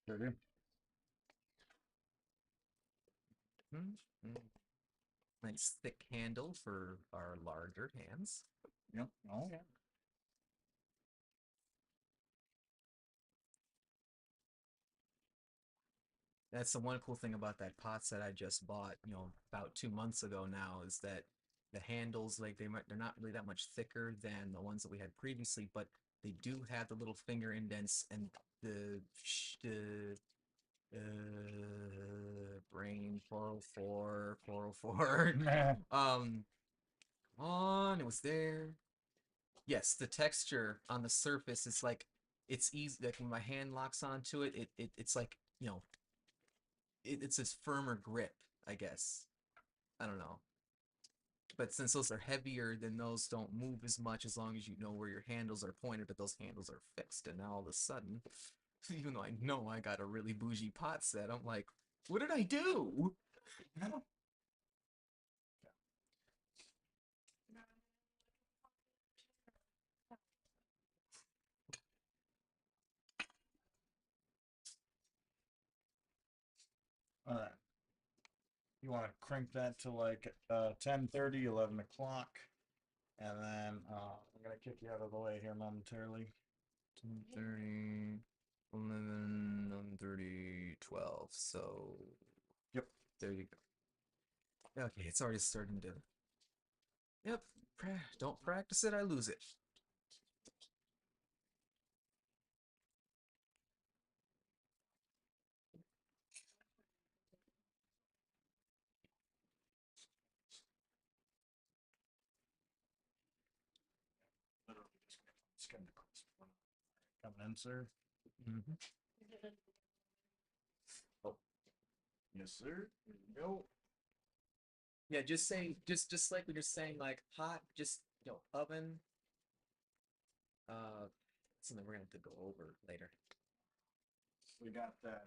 Sure do. Nice thick handle for our larger hands. Yep. Oh yeah. That's the one cool thing about that pot set I just bought, about 2 months ago now, is that the handles, like they're not really that much thicker than the ones that we had previously, but they do have the little finger indents and the brain 404 404. Come on, it was there. Yes, the texture on the surface is like it's easy. Like when my hand locks onto it, it's like it's a firmer grip, I guess. I don't know. But since those are heavier, then those don't move as much as long as you know where your handles are pointed, but those handles are fixed. And now all of a sudden, even though I know I got a really bougie pot set, I'm like, what did I do? All right. You want to crank that to like 10:30, 11 o'clock, and then I'm gonna kick you out of the way here momentarily. 10:30, 11, 11:30, 12. So, Yep. there you go. Okay, it's already starting to Yep. Don't practice it, I lose it. Literally just skim the crisp. Coming in, sir. Mm-hmm. Oh, yes, sir. Here you go. Yeah, just saying, just like when you're saying like hot, just oven. Something we're gonna have to go over later. We got that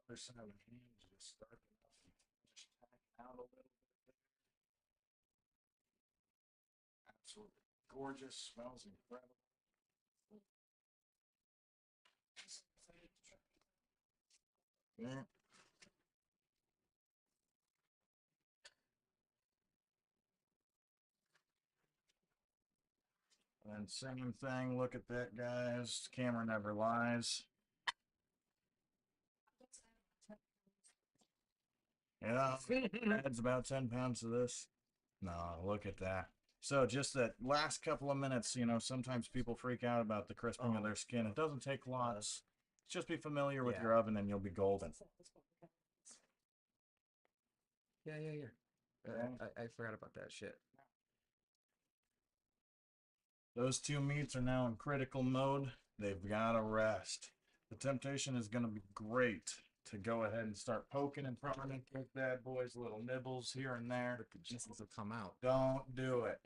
other side of the hinge just starting up and just tacking out a little bit there. Absolutely gorgeous. Smells incredible. Yeah. And same thing. Look at that, guys. Camera never lies. Yeah, adds about 10 pounds to this. No, look at that. So just that last couple of minutes, sometimes people freak out about the crisping of their skin. It doesn't take lots. Just be familiar with your oven and you'll be golden. Yeah. Okay. I forgot about that shit. Those two meats are now in critical mode. They've got to rest. The temptation is going to be great to go ahead and start poking and prodding and give bad boys little nibbles here and there. But the juices will come out. Don't do it.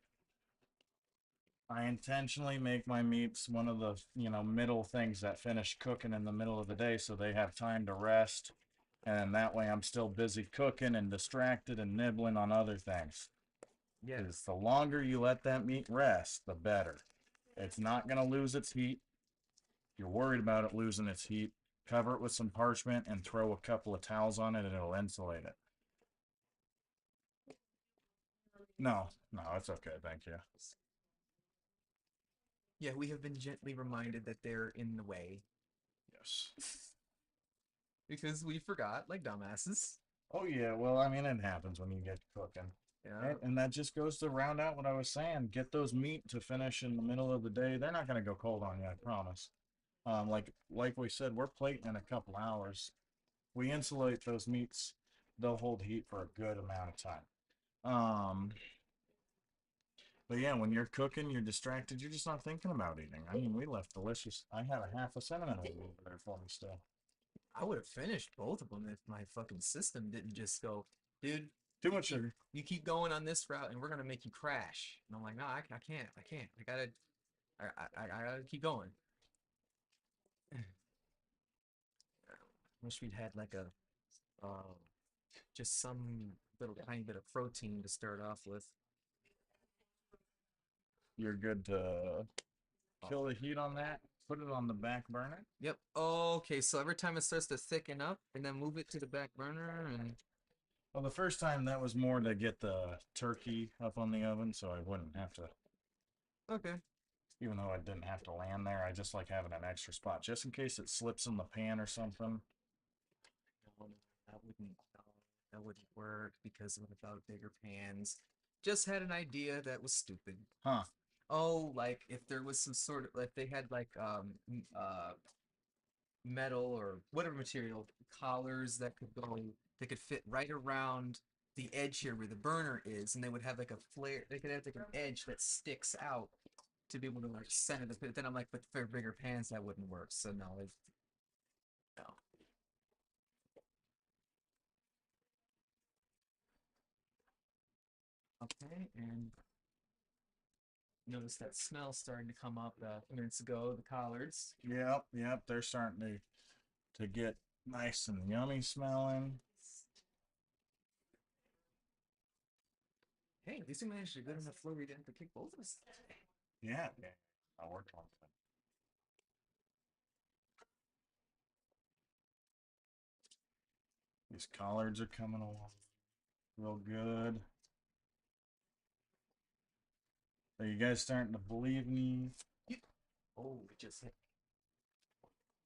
I intentionally make my meats one of the, middle things that finish cooking in the middle of the day so they have time to rest. And that way I'm still busy cooking and distracted and nibbling on other things. Yeah. Because the longer you let that meat rest, the better. It's not going to lose its heat. If you're worried about it losing its heat, cover it with some parchment and throw a couple of towels on it and it'll insulate it. No, it's okay. Thank you. Yeah, we have been gently reminded that they're in the way Yes. because we forgot, like dumbasses. Oh, yeah. Well, I mean, it happens when you get cooking. Yeah. And that just goes to round out what I was saying. Get those meat to finish in the middle of the day. They're not going to go cold on you, I promise. Like we said, we're plating in a couple hours. We insulate those meats. They'll hold heat for a good amount of time. But yeah, when you're cooking, you're distracted. You're just not thinking about eating. I mean, we left delicious. I had a half a cinnamon roll over there for me still. I would have finished both of them if my fucking system didn't just go, dude, Too much sugar. you keep going on this route and we're gonna make you crash. And I'm like, no, I can't. I gotta keep going. Wish we'd had like just some little tiny bit of protein to start off with. You're good to kill the heat on that. Put it on the back burner. Yep. Okay, so every time it starts to thicken up and then move it to the back burner and Well, the first time that was more to get the turkey up on the oven, so I wouldn't have to. okay. Even though I didn't have to land there, I just like having an extra spot just in case it slips in the pan or something. No, that wouldn't work because without bigger pans. Just had an idea that was stupid. Huh. Oh, like if there was some sort of like they had like metal or whatever material collars that could go they could fit right around the edge here where the burner is, and they would have like a flare. They could have like an edge that sticks out to be able to like center the. But then I'm like, but for bigger pans that wouldn't work. So no, no. Okay, and notice that smell starting to come up minutes ago. The collards. Yep. They're starting to get nice and yummy smelling. Hey, at least we managed to get enough flow we didn't have to kick both of us. Yeah. I worked on it. These collards are coming along real good. Are you guys starting to believe me? Oh, it just hit.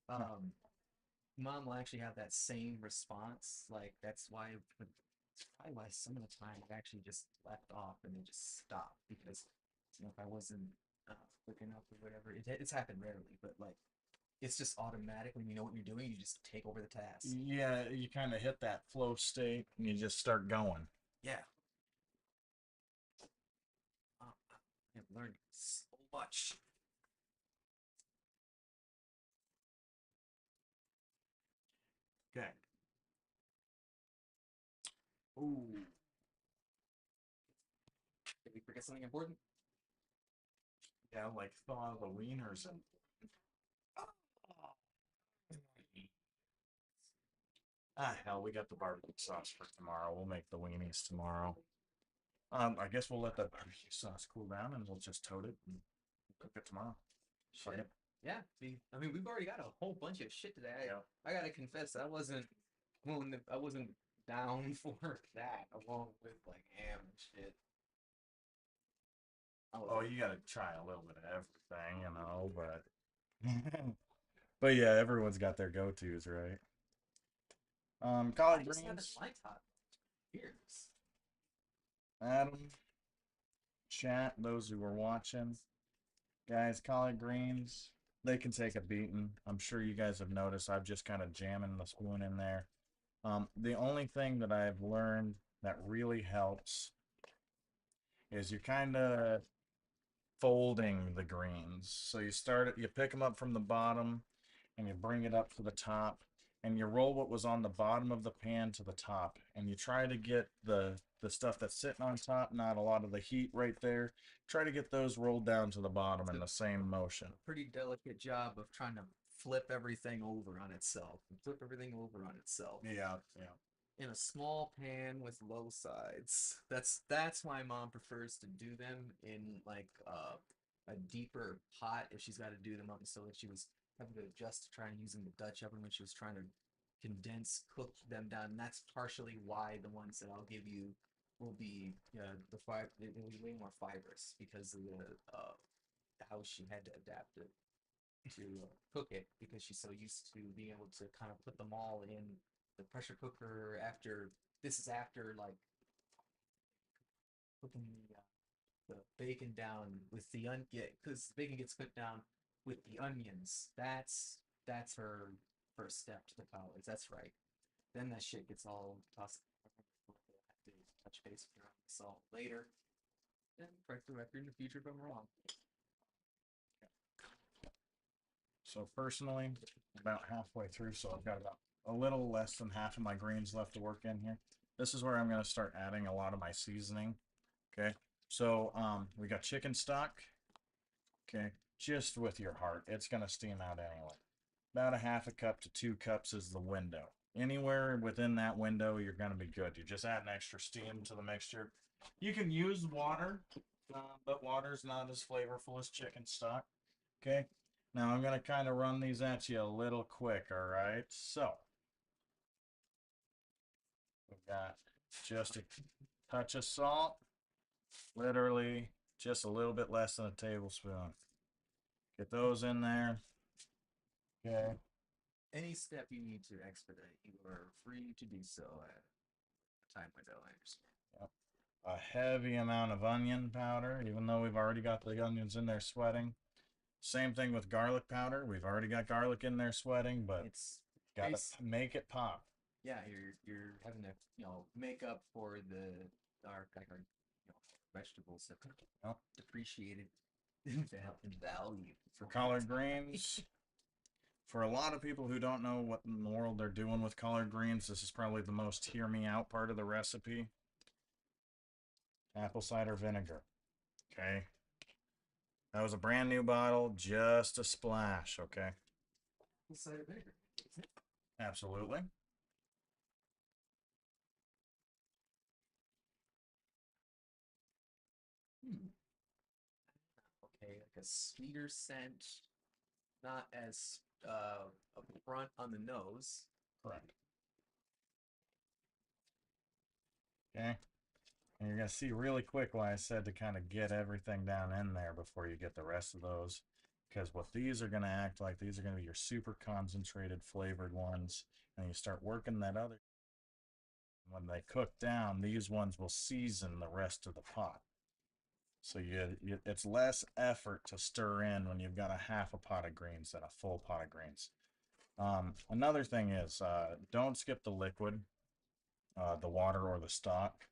Mom will actually have that same response. Like that's why probably why some of the time I've actually just left off and then just stopped because if I wasn't looking up or whatever, it's happened rarely, but like it's just automatic when you know what you're doing, you just take over the task. Yeah, you kind of hit that flow state and you just start going. Yeah. I've learned so much. Okay. Ooh. Did we forget something important? Yeah, like thaw the wieners and hell, we got the barbecue sauce for tomorrow. We'll make the weenies tomorrow. I guess we'll let that barbecue sauce cool down and we'll just tote it and cook it tomorrow. Shit. Yeah. I mean, we've already got a whole bunch of shit today. Yeah. I gotta confess, I wasn't down for that along with like ham and shit. Oh, you gotta try a little bit of everything, you know, but but yeah, everyone's got their go-tos, right? Collard I just haven't greens, liked hot beers. Adam, chat, those who were watching, guys, collard greens, they can take a beating. I'm sure you guys have noticed I've just kind of jamming the spoon in there. The only thing that I've learned that really helps is you kind of folding the greens. So you start it, you pick them up from the bottom and you bring it up to the top and you roll what was on the bottom of the pan to the top and you try to get the stuff that's sitting on top, not a lot of the heat right there. Try to get those rolled down to the bottom in the same motion. Pretty delicate job of trying to flip everything over on itself. Yeah, yeah. In a small pan with low sides. That's why mom prefers to do them in like a deeper pot if she's got to do them up. So if she was having to adjust to trying using the Dutch oven when she was trying to cook them down. And that's partially why the ones that I'll give you will be it will be way more fibrous because of the how she had to adapt it to cook it because she's so used to being able to kind of put them all in the pressure cooker after this is after like cooking the bacon down with the because bacon gets cooked down with the onions. That's her first step to the college. That's right. Then that shit gets all tossed. I have to touch base with her on the salt later. And correct the record in the future if I'm wrong. So personally, about halfway through, so I've got about a little less than half of my greens left to work in here. This is where I'm going to start adding a lot of my seasoning. Okay, so we got chicken stock. Okay, just with your heart, it's going to steam out anyway. About a half a cup to 2 cups is the window. Anywhere within that window, you're going to be good. You're just adding extra steam to the mixture. You can use water, but water's not as flavorful as chicken stock. Okay, now I'm going to kind of run these at you a little quick, all right? So, we've got just a touch of salt, literally just a little bit less than a tablespoon. Get those in there. Okay. Any step you need to expedite, you are free to do so at a time window, I understand. Yep. A heavy amount of onion powder, even though we've already got the onions in there sweating. Same thing with garlic powder. We've already got garlic in there sweating, but It's got to make it pop. Yeah, you're having to make up for our vegetables that depreciated in value For collard greens. For a lot of people who don't know what in the world they're doing with collard greens, this is probably the most hear me out part of the recipe. Apple cider vinegar. Okay. That was a brand new bottle, just a splash, okay? Apple cider vinegar. Absolutely. Okay, like a sweeter scent, not as upfront on the nose. Correct. Okay. And you're going to see really quick why I said to kind of get everything down in there before you get the rest of those. Because what these are going to act like, these are going to be your super concentrated flavored ones. And you start working that other When they cook down, these ones will season the rest of the pot. So it's less effort to stir in when you've got a half a pot of greens than a full pot of greens. Another thing is don't skip the liquid, the water or the stock.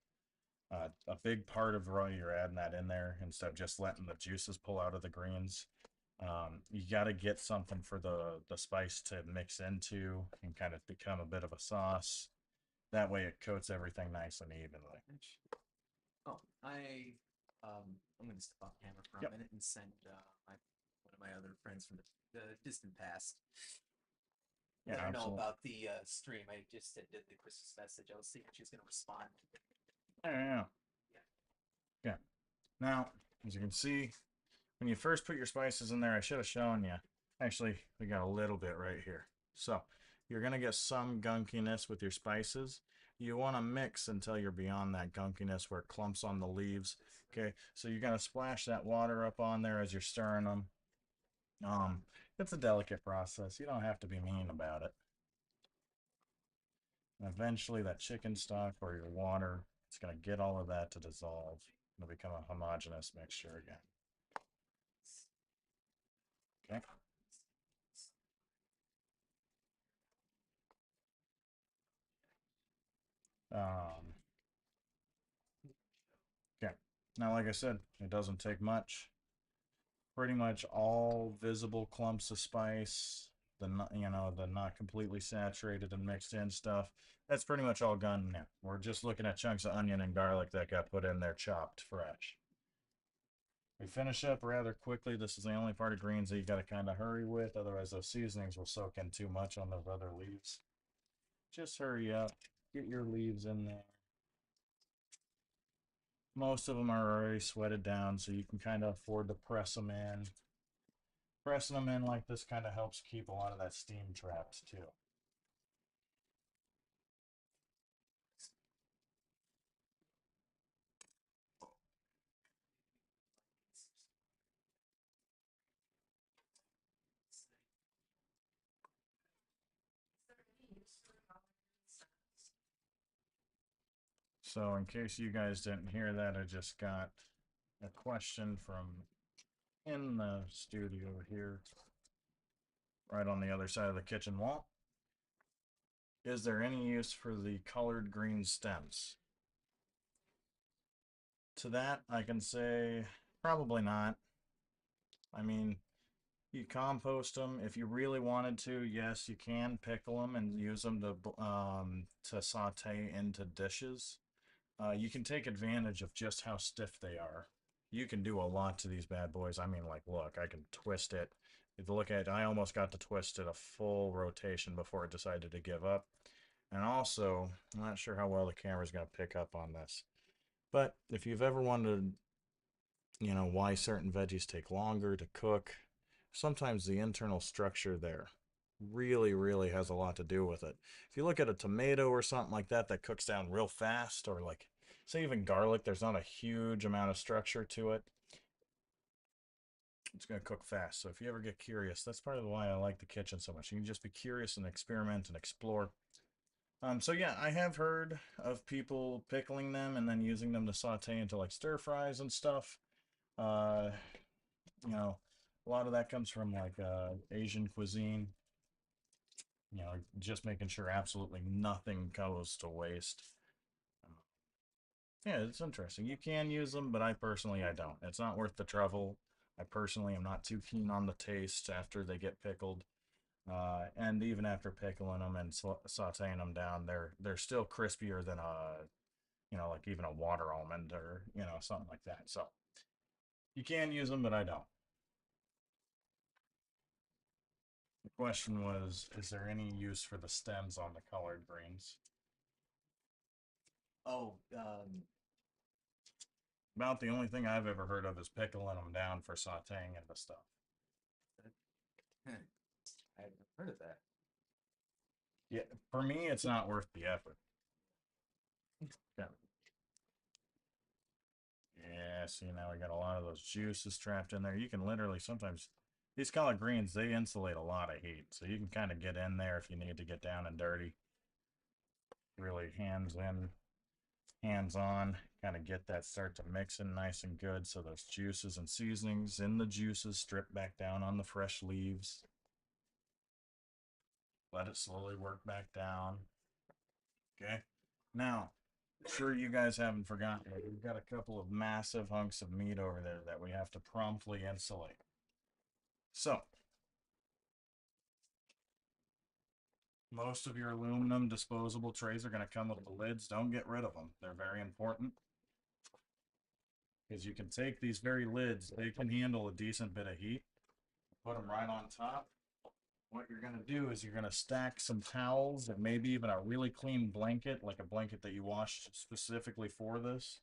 A big part of why you're adding that in there instead of just letting the juices pull out of the greens. You got to get something for the spice to mix into and kind of become a bit of a sauce. That way it coats everything nice and evenly. Oh, I'm going to step off camera for a Yep. minute and send one of my other friends from the distant past. Yeah, Let her know absolutely. about the stream. I just did the Christmas message. I was seeing if she's going to respond. Yeah. Yeah. Now, as you can see, when you first put your spices in there, I should have shown you. Actually, we got a little bit right here. So, you're going to get some gunkiness with your spices. You want to mix until you're beyond that gunkiness where it clumps on the leaves. Okay, so you're going to splash that water up on there as you're stirring them. It's a delicate process. You don't have to be mean about it. And eventually, that chicken stock or your water, it's going to get all of that to dissolve. It'll become a homogeneous mixture again. Okay. Okay. Now, like I said, it doesn't take much. Pretty much all visible clumps of spice, the not completely saturated and mixed in stuff. That's pretty much all gone now. We're just looking at chunks of onion and garlic that got put in there chopped fresh. We finish up rather quickly. This is the only part of greens that you got to kind of hurry with, otherwise those seasonings will soak in too much on those other leaves. Just hurry up, get your leaves in there. Most of them are already sweated down, so you can kind of afford to press them in. Pressing them in like this kind of helps keep a lot of that steam trapped too. So in case you guys didn't hear that, I just got a question from in the studio here, right on the other side of the kitchen wall. Is there any use for the colored green stems? To that, I can say probably not. I mean, you compost them if you really wanted to. Yes, you can pickle them and use them to saute into dishes. You can take advantage of just how stiff they are. You can do a lot to these bad boys. I mean, like, look, I can twist it. If you look at it, I almost got to twist it a full rotation before it decided to give up. And also, I'm not sure how well the camera's going to pick up on this. But if you've ever wondered, why certain veggies take longer to cook, sometimes the internal structure there really, really has a lot to do with it. If you look at a tomato or something like that that cooks down real fast, or like, say, even garlic, there's not a huge amount of structure to it. It's going to cook fast. So if you ever get curious, that's part of why I like the kitchen so much. You can just be curious and experiment and explore. So yeah, I have heard of people pickling them and then using them to saute into like stir fries and stuff. Uh, a lot of that comes from like Asian cuisine. Just making sure absolutely nothing goes to waste. Yeah, it's interesting. You can use them, but I don't. It's not worth the trouble. I personally am not too keen on the taste after they get pickled. And even after pickling them and sauteing them down, they're still crispier than like even a water almond or something like that. So you can use them, but I don't. The question was, is there any use for the stems on the colored greens? Oh, About the only thing I've ever heard of is pickling them down for sauteing into stuff. I haven't heard of that. Yeah, for me, it's not worth the effort. Yeah. Yeah, see, now we got a lot of those juices trapped in there. You can literally sometimes, these collard greens, they insulate a lot of heat. So you can kind of get in there if you need to get down and dirty. really hands in, hands on, kind of get that start to mix in nice and good. So those juices and seasonings in the juices strip back down on the fresh leaves. Let it slowly work back down. Okay. Now, sure you guys haven't forgotten, but we've got a couple of massive hunks of meat over there that we have to promptly insulate. So, most of your aluminum disposable trays are going to come with the lids. Don't get rid of them. They're very important. Because you can take these very lids, they can handle a decent bit of heat. Put them right on top. What you're going to do is you're going to stack some towels and maybe even a really clean blanket, like a blanket that you washed specifically for this,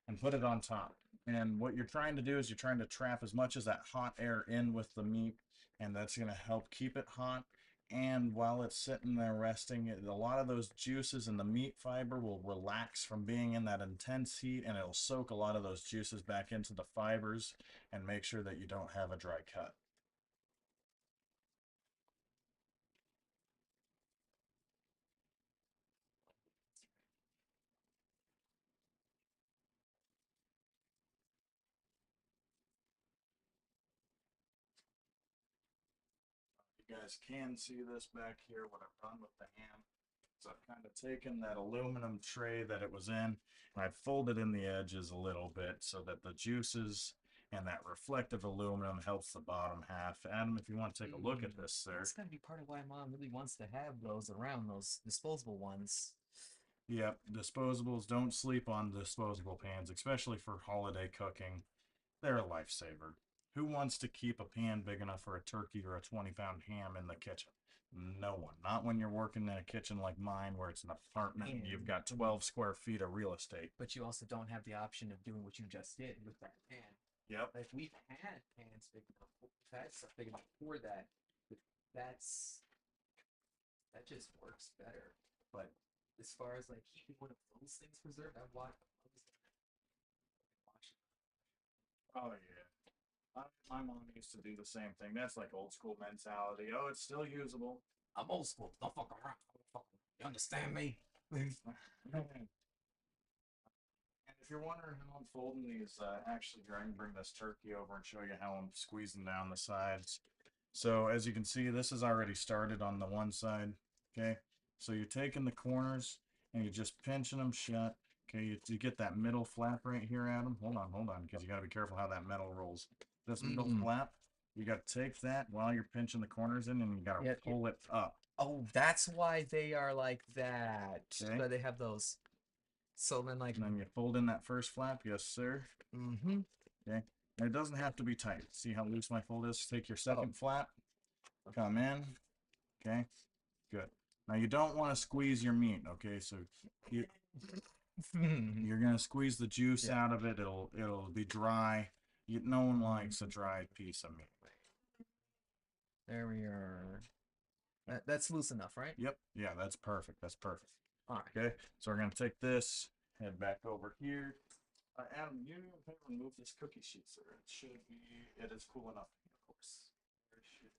and put it on top. And what you're trying to do is you're trying to trap as much as that hot air in with the meat, and that's going to help keep it hot. And while it's sitting there resting, a lot of those juices and the meat fiber will relax from being in that intense heat, and it'll soak a lot of those juices back into the fibers and make sure that you don't have a dry cut. You guys can see this back here, what I've done with the ham. So I've kind of taken that aluminum tray that it was in, and I've folded in the edges a little bit so that the juices and that reflective aluminum helps the bottom half. Adam, if you want to take a look at this, sir. That's gotta be part of why Mom really wants to have those around, those disposable ones. Yep, disposables. Don't sleep on disposable pans, especially for holiday cooking. They're a lifesaver. Who wants to keep a pan big enough for a turkey or a 20-pound ham in the kitchen? No one. Not when you're working in a kitchen like mine where it's an apartment and you've got 12 square feet of real estate. But you also don't have the option of doing what you just did with that pan. Yep. Like we've had pans big enough, we've had stuff big enough for that. But that just works better. But as far as like keeping one of those things preserved, I've watched. Oh, yeah. My mom used to do the same thing. That's like old school mentality. Oh, it's still usable. I'm old school. Don't fuck around. You understand me? And if you're wondering how I'm folding these, actually, I can bring this turkey over and show you how I'm squeezing down the sides. So as you can see, this is already started on the one side. Okay, so you're taking the corners and you're just pinching them shut. Okay, you get that middle flap right here, Adam. Hold on, because you got to be careful how that metal rolls. This middle flap, you got to take that while you're pinching the corners in, and you got to pull it up. Oh, that's why they are like that. Okay. So they have those. So then, like, And then you fold in that first flap, yes, sir. mm-hmm. Okay. And it doesn't have to be tight. See how loose my fold is? Take your second flap, come in. Okay. Good. Now you don't want to squeeze your meat. Okay, so you're gonna squeeze the juice out of it. It'll be dry. No one likes a dry piece of meat. There we are. That's loose enough, right? Yep. Yeah, that's perfect. That's perfect. All right. Okay. So we're gonna take this, head back over here. Adam, you have remove this cookie sheet, sir. It is cool enough, of course. Where should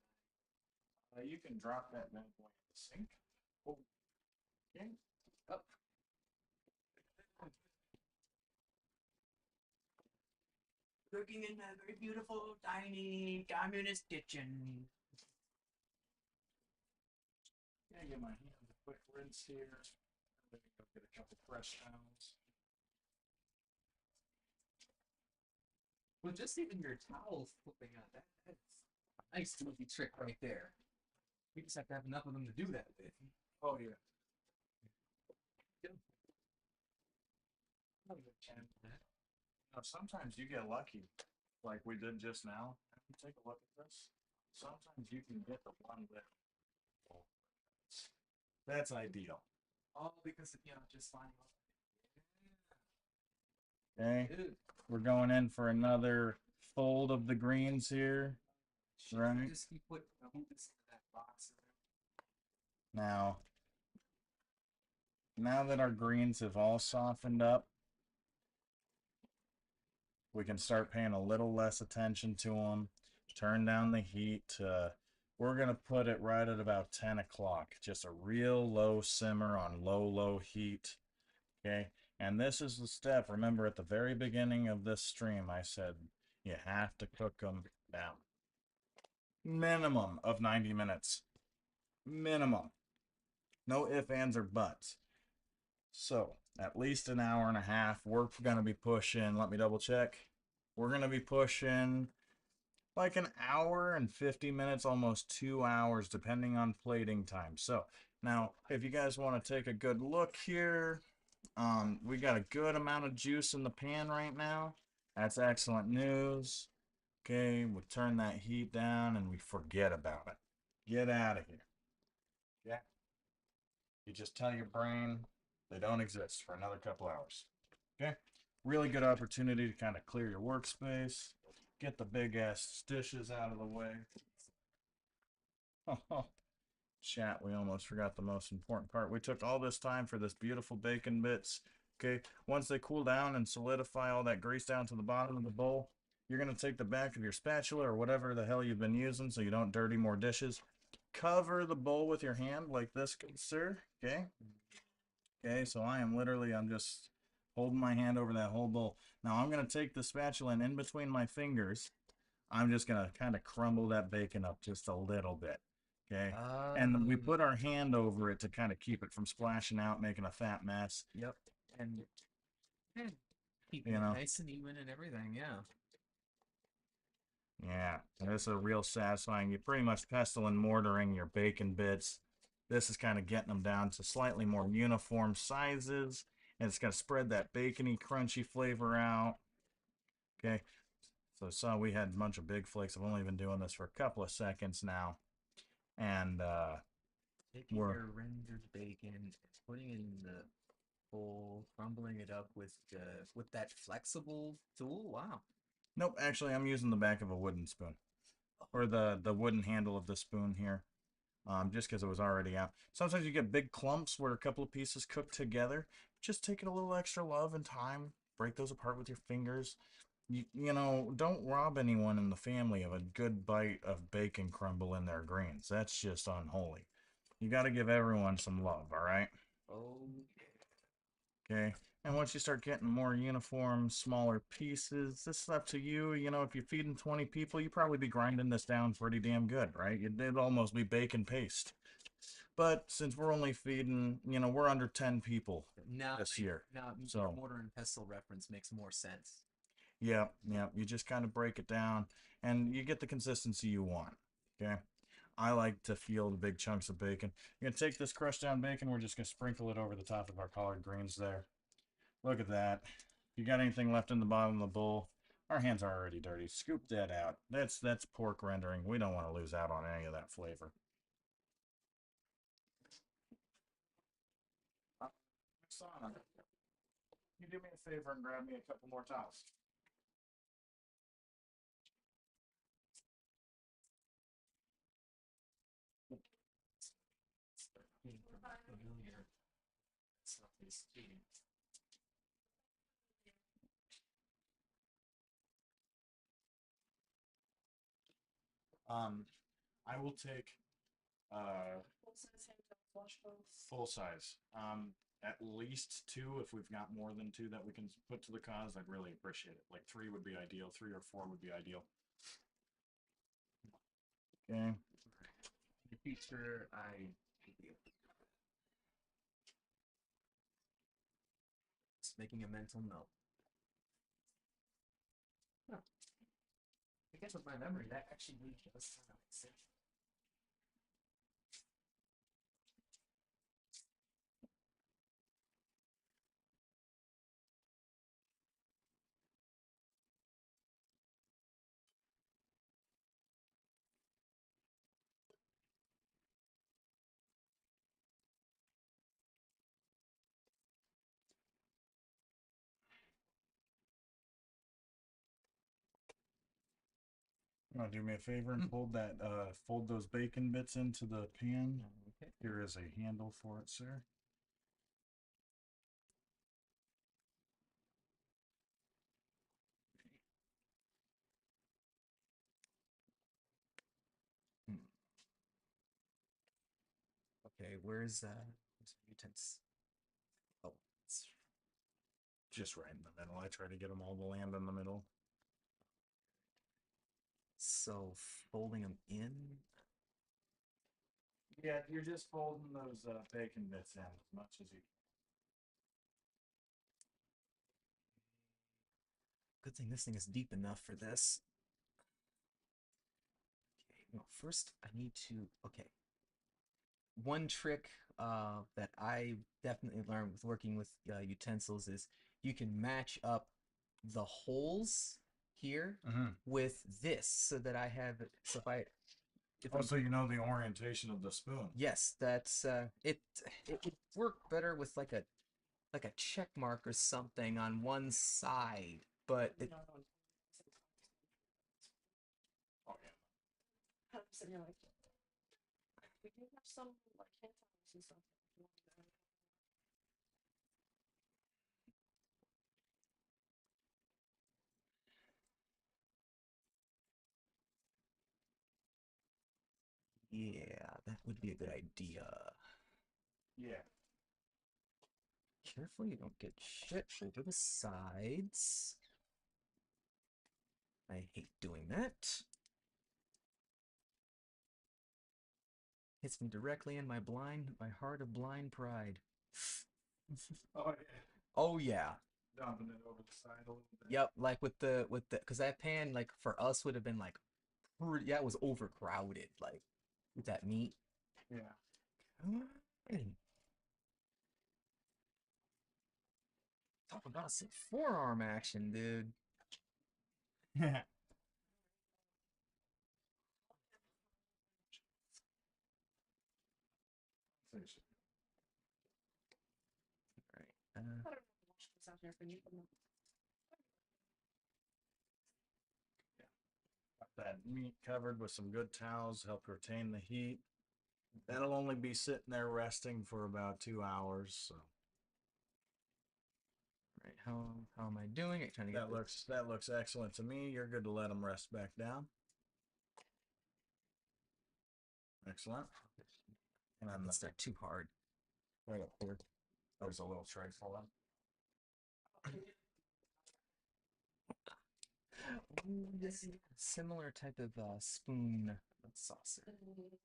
you can drop that bad boy in the sink. Oh. Okay. Up. Cooking in a very beautiful, tiny communist kitchen. Yeah, get my hands a quick rinse here. Let me go get a couple fresh towels. Well, just even your towels flipping out, that's a nice sneaky trick right there. We just have to have enough of them to do that with. Oh, yeah. Now, sometimes you get lucky, like we did just now. Take a look at this. Sometimes you can get the one lip. That's ideal. Oh, because just fine. Okay, we're going in for another fold of the greens here. Right. Just keep putting this in that box. Now that our greens have all softened up, we can start paying a little less attention to them. Turn down the heat to We're gonna put it right at about 10 o'clock. Just a real low simmer on low heat. Okay. And this is the step. Remember at the very beginning of this stream, I said you have to cook them down. Minimum of 90 minutes. Minimum. No ifs, ands, or buts. So at least an hour and a half. We're gonna be pushing. Let me double check. We're gonna be pushing like an hour and 50 minutes, almost 2 hours, depending on plating time. So now, if you guys want to take a good look here, we got a good amount of juice in the pan right now. That's excellent news. Okay, we turn that heat down and we forget about it. Get out of here. Yeah. You just tell your brain they don't exist for another couple hours. Okay? Really good opportunity to kind of clear your workspace, get the big ass dishes out of the way. Chat, we almost forgot the most important part. We took all this time for this beautiful bacon bits. Okay, once they cool down and solidify all that grease down to the bottom of the bowl, you're going to take the back of your spatula or whatever the hell you've been using so you don't dirty more dishes. Cover the bowl with your hand like this, good sir. Okay. Okay, so I'm just holding my hand over that whole bowl. Now I'm going to take the spatula and in between my fingers, I'm just going to kind of crumble that bacon up just a little bit. Okay. And we put our hand over it to kind of keep it from splashing out, making a fat mess. Yep. And keeping You it know. nice and even and everything, yeah. Yeah, this is real satisfying. You're pretty much pestle and mortaring your bacon bits. This is kind of getting them down to slightly more uniform sizes. And it's going to spread that bacony, crunchy flavor out. Okay, so we had a bunch of big flakes. I've only been doing this for a couple of seconds now. And Taking your rendered bacon and putting it in the bowl, crumbling it up with that flexible tool. Wow. Nope, actually I'm using the back of a wooden spoon. Or the wooden handle of the spoon here. Just because it was already out. Sometimes you get big clumps where a couple of pieces cook together. Just take it a little extra love and time. Break those apart with your fingers. You know, don't rob anyone in the family of a good bite of bacon crumble in their greens. That's just unholy. You got to give everyone some love, all right? Oh, Okay. And once you start getting more uniform, smaller pieces, this is up to you. You know, if you're feeding 20 people, you'd probably be grinding this down pretty damn good, right? It'd almost be bacon paste. But since we're only feeding, you know, we're under 10 people now this year. Now So your mortar and pestle reference makes more sense. yeah, you just kind of break it down and you get the consistency you want. Okay. I like to feel the big chunks of bacon. You're gonna take this crushed down bacon, we're just gonna sprinkle it over the top of our collard greens there. Look at that. If you got anything left in the bottom of the bowl, our hands are already dirty. Scoop that out. That's pork rendering. We don't want to lose out on any of that flavor. Sana, can you do me a favor and grab me a couple more towels? Familiar. Stuff is eating. I will take full size. At least two. If we've got more than two that we can put to the cause, I'd really appreciate it. Like three would be ideal. 3 or 4 would be ideal. Okay. In the future, just making a mental note. Huh. I guess with my memory, that actually really does sound like sense. You want to do me a favor and fold those bacon bits into the pan? Okay. Here is a handle for it, sir. Okay, where's utensils? Oh, it's Just right in the middle. I try to get them all to land in the middle. so folding them in. Yeah, you're just folding those bacon bits in as much as you Good thing this thing is deep enough for this. Okay, no, first I need to. Okay, one trick that I definitely learned with working with utensils is you can match up the holes here can. with this, so that I have. So if I'm Also, you know the orientation of the spoon. yes, that's it. It would work better with like a check mark or something on one side, but it, Oh yeah. I'm sitting here like, we do have some like hand towels and stuff. If you want to do that. yeah, that would be a good idea. Yeah. Careful you don't get shit over the sides. I hate doing that. Hits me directly in my heart of blind pride. Oh yeah. Oh yeah. Dumping it over the side a little bit. Yep, like with the because that pan like for us would have been like pretty, yeah, it was overcrowded like with that meat. Yeah. Come on. Talk about some forearm action, dude. Yeah. All right. I don't know if wash this out here for you. Got that meat covered with some good towels, help retain the heat. That'll only be sitting there resting for about 2 hours. So Right. How am I doing? I'm trying to get that looks excellent to me. You're good to let them rest back down. Excellent. And then It's not too hard. right up here, there's a little tray full of. Ooh, yes, similar type of spoon saucer. Okay.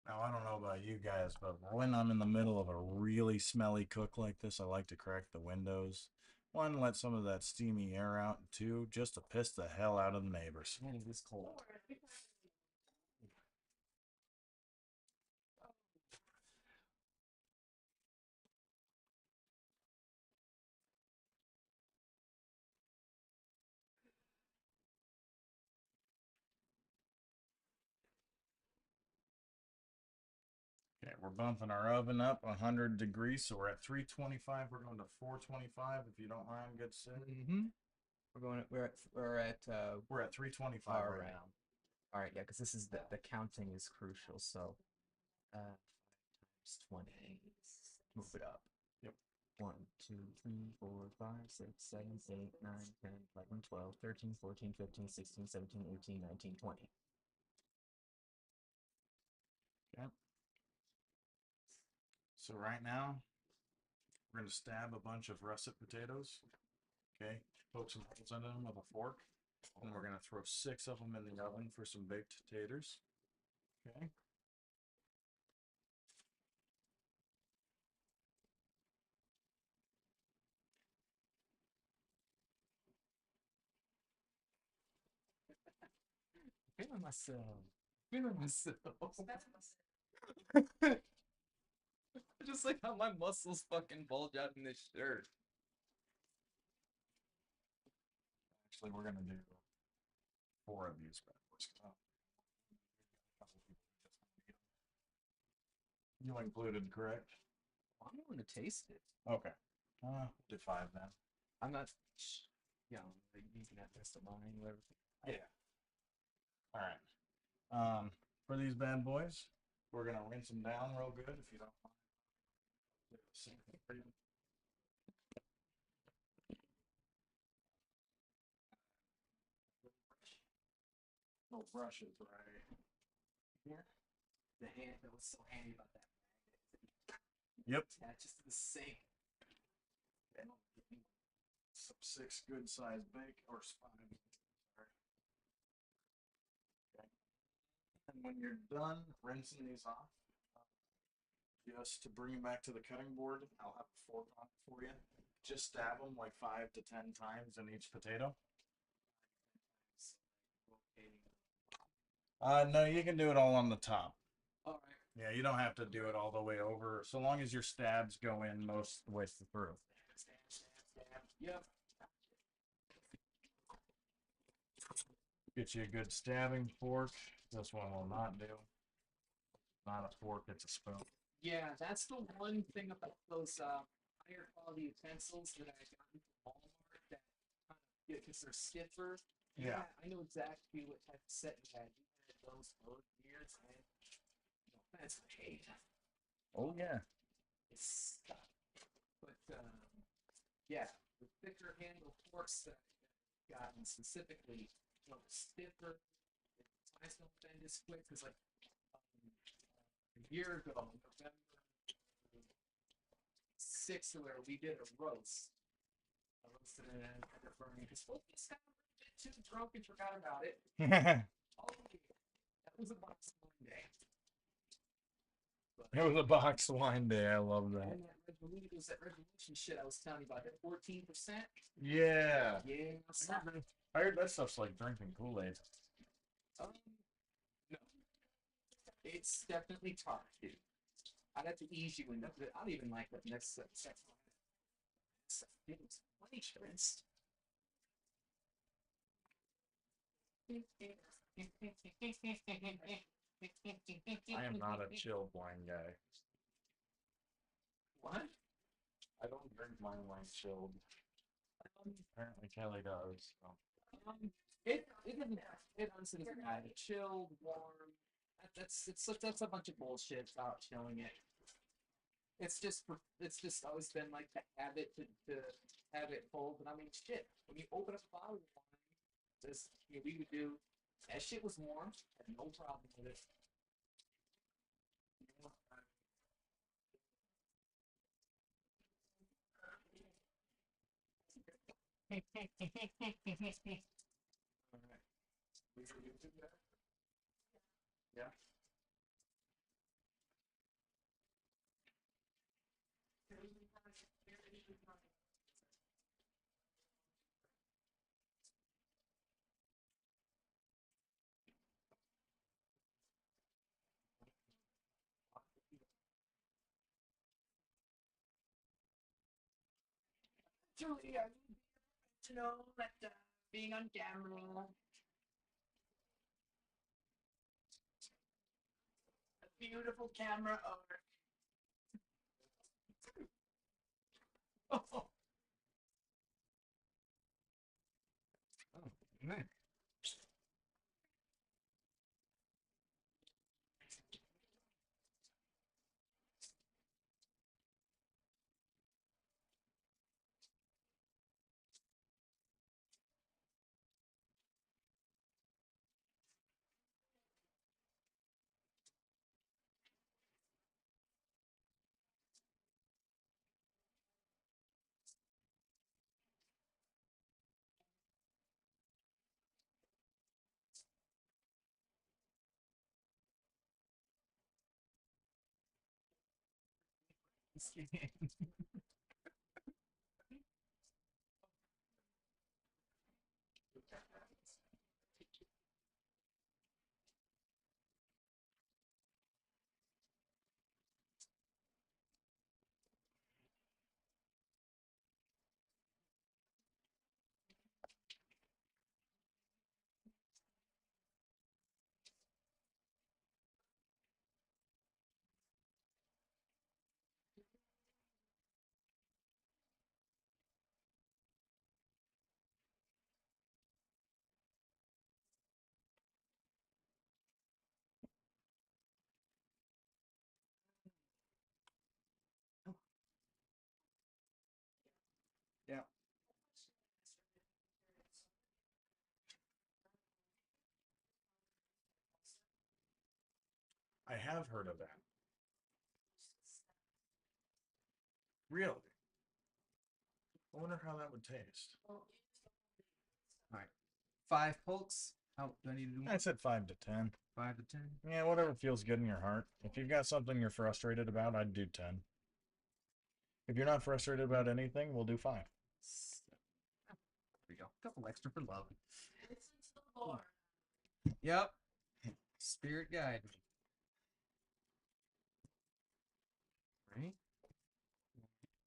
Now, I don't know about you guys, but when I'm in the middle of a really smelly cook like this, I like to crack the windows. One, let some of that steamy air out. And two, just to piss the hell out of the neighbors. Man, it is cold. Okay, we're bumping our oven up 100 degrees, so we're at 325. We're going to 425 if you don't mind, good sir. Mm-hmm. We're at We're at 325 our right now. round. All right, yeah, because this is the counting is crucial. So, 5 times 20. Move it up. Yep. 1, 2, 3, 4, 5, 6, 7, 8, 9, 10, 11, 12, 13, 14, 15, 16, 17, 18, 19, 20. Okay. So right now, we're going to stab a bunch of russet potatoes. Okay. Poke some holes into them with a fork. And we're going to throw 6 of them in the oven for some baked taters. Okay. Feeling myself. Feeling myself. Just like how my muscles fucking bulge out in this shirt. Actually, we're going to do 4 of these bad boys. You included, correct? I want to taste it. Okay. Do 5 then. I'm not, you know, like using that rest of mine, whatever. Yeah. All right. For these bad boys, we're gonna rinse them down real good if you don't mind. No brushes, right? Yeah. The hand that was so handy about that Yep. attaches to the sink. Some 6 good sized bake or 5. Sorry. Okay. And when you're done rinsing these off, just to bring them back to the cutting board, I'll have a fork on it for you. Just stab them like 5 to 10 times in each potato. No, you can do it all on the top. All right. Yeah, you don't have to do it all the way over, so long as your stabs go in most of the way through. Stab. Yep. Get you a good stabbing fork. This one will not do. Not a fork, it's a spoon. Yeah, that's the one thing about those higher quality utensils that I got from Walmart that kind of because they're stiffer. Yeah. I know exactly what type of set you had. You had those for years, and no offense, I hate them. Oh yeah. It's stuck. But yeah, the thicker handle forks that I've gotten specifically, the stiffer, the ties don't bend as quick because like a year ago, November 6th, where we did a roast. I roasted it and ended up burning because both of us got a bit too drunk and forgot about it. Oh, that was a box one day. But, It was a box wine day. I love that. and that it was that resolution shit I was telling you about, that 14%. Yeah. Yeah, I heard that stuff's like drinking Kool-Aid. no. It's definitely tart, dude. I'd have to ease you into it. I don't even like that next section. It was funny, Prince. I am not a chilled wine guy. What? I don't drink my wine chilled. Apparently Kelly does. So. It doesn't matter. It honestly doesn't matter. Chilled, warm. That's a bunch of bullshit about chilling it. It's just always been like the habit to have it cold. But I mean, shit. When you open up a bottle of wine, this we would do. That shit was warm. Had no problem with it. All right. We should do that. Yeah. Julie, I need to know that being on camera, a beautiful camera owner. Oh, man. have heard of that. Really? I wonder how that would taste. Well, All right. 5 pokes. How do I need to do more? I said 5 to 10. 5 to 10. Yeah, whatever feels good in your heart. If you've got something you're frustrated about, I'd do 10. If you're not frustrated about anything, we'll do 5. There we go. A couple extra for love. listen to the Lord. Yep. Spirit guide me. Right?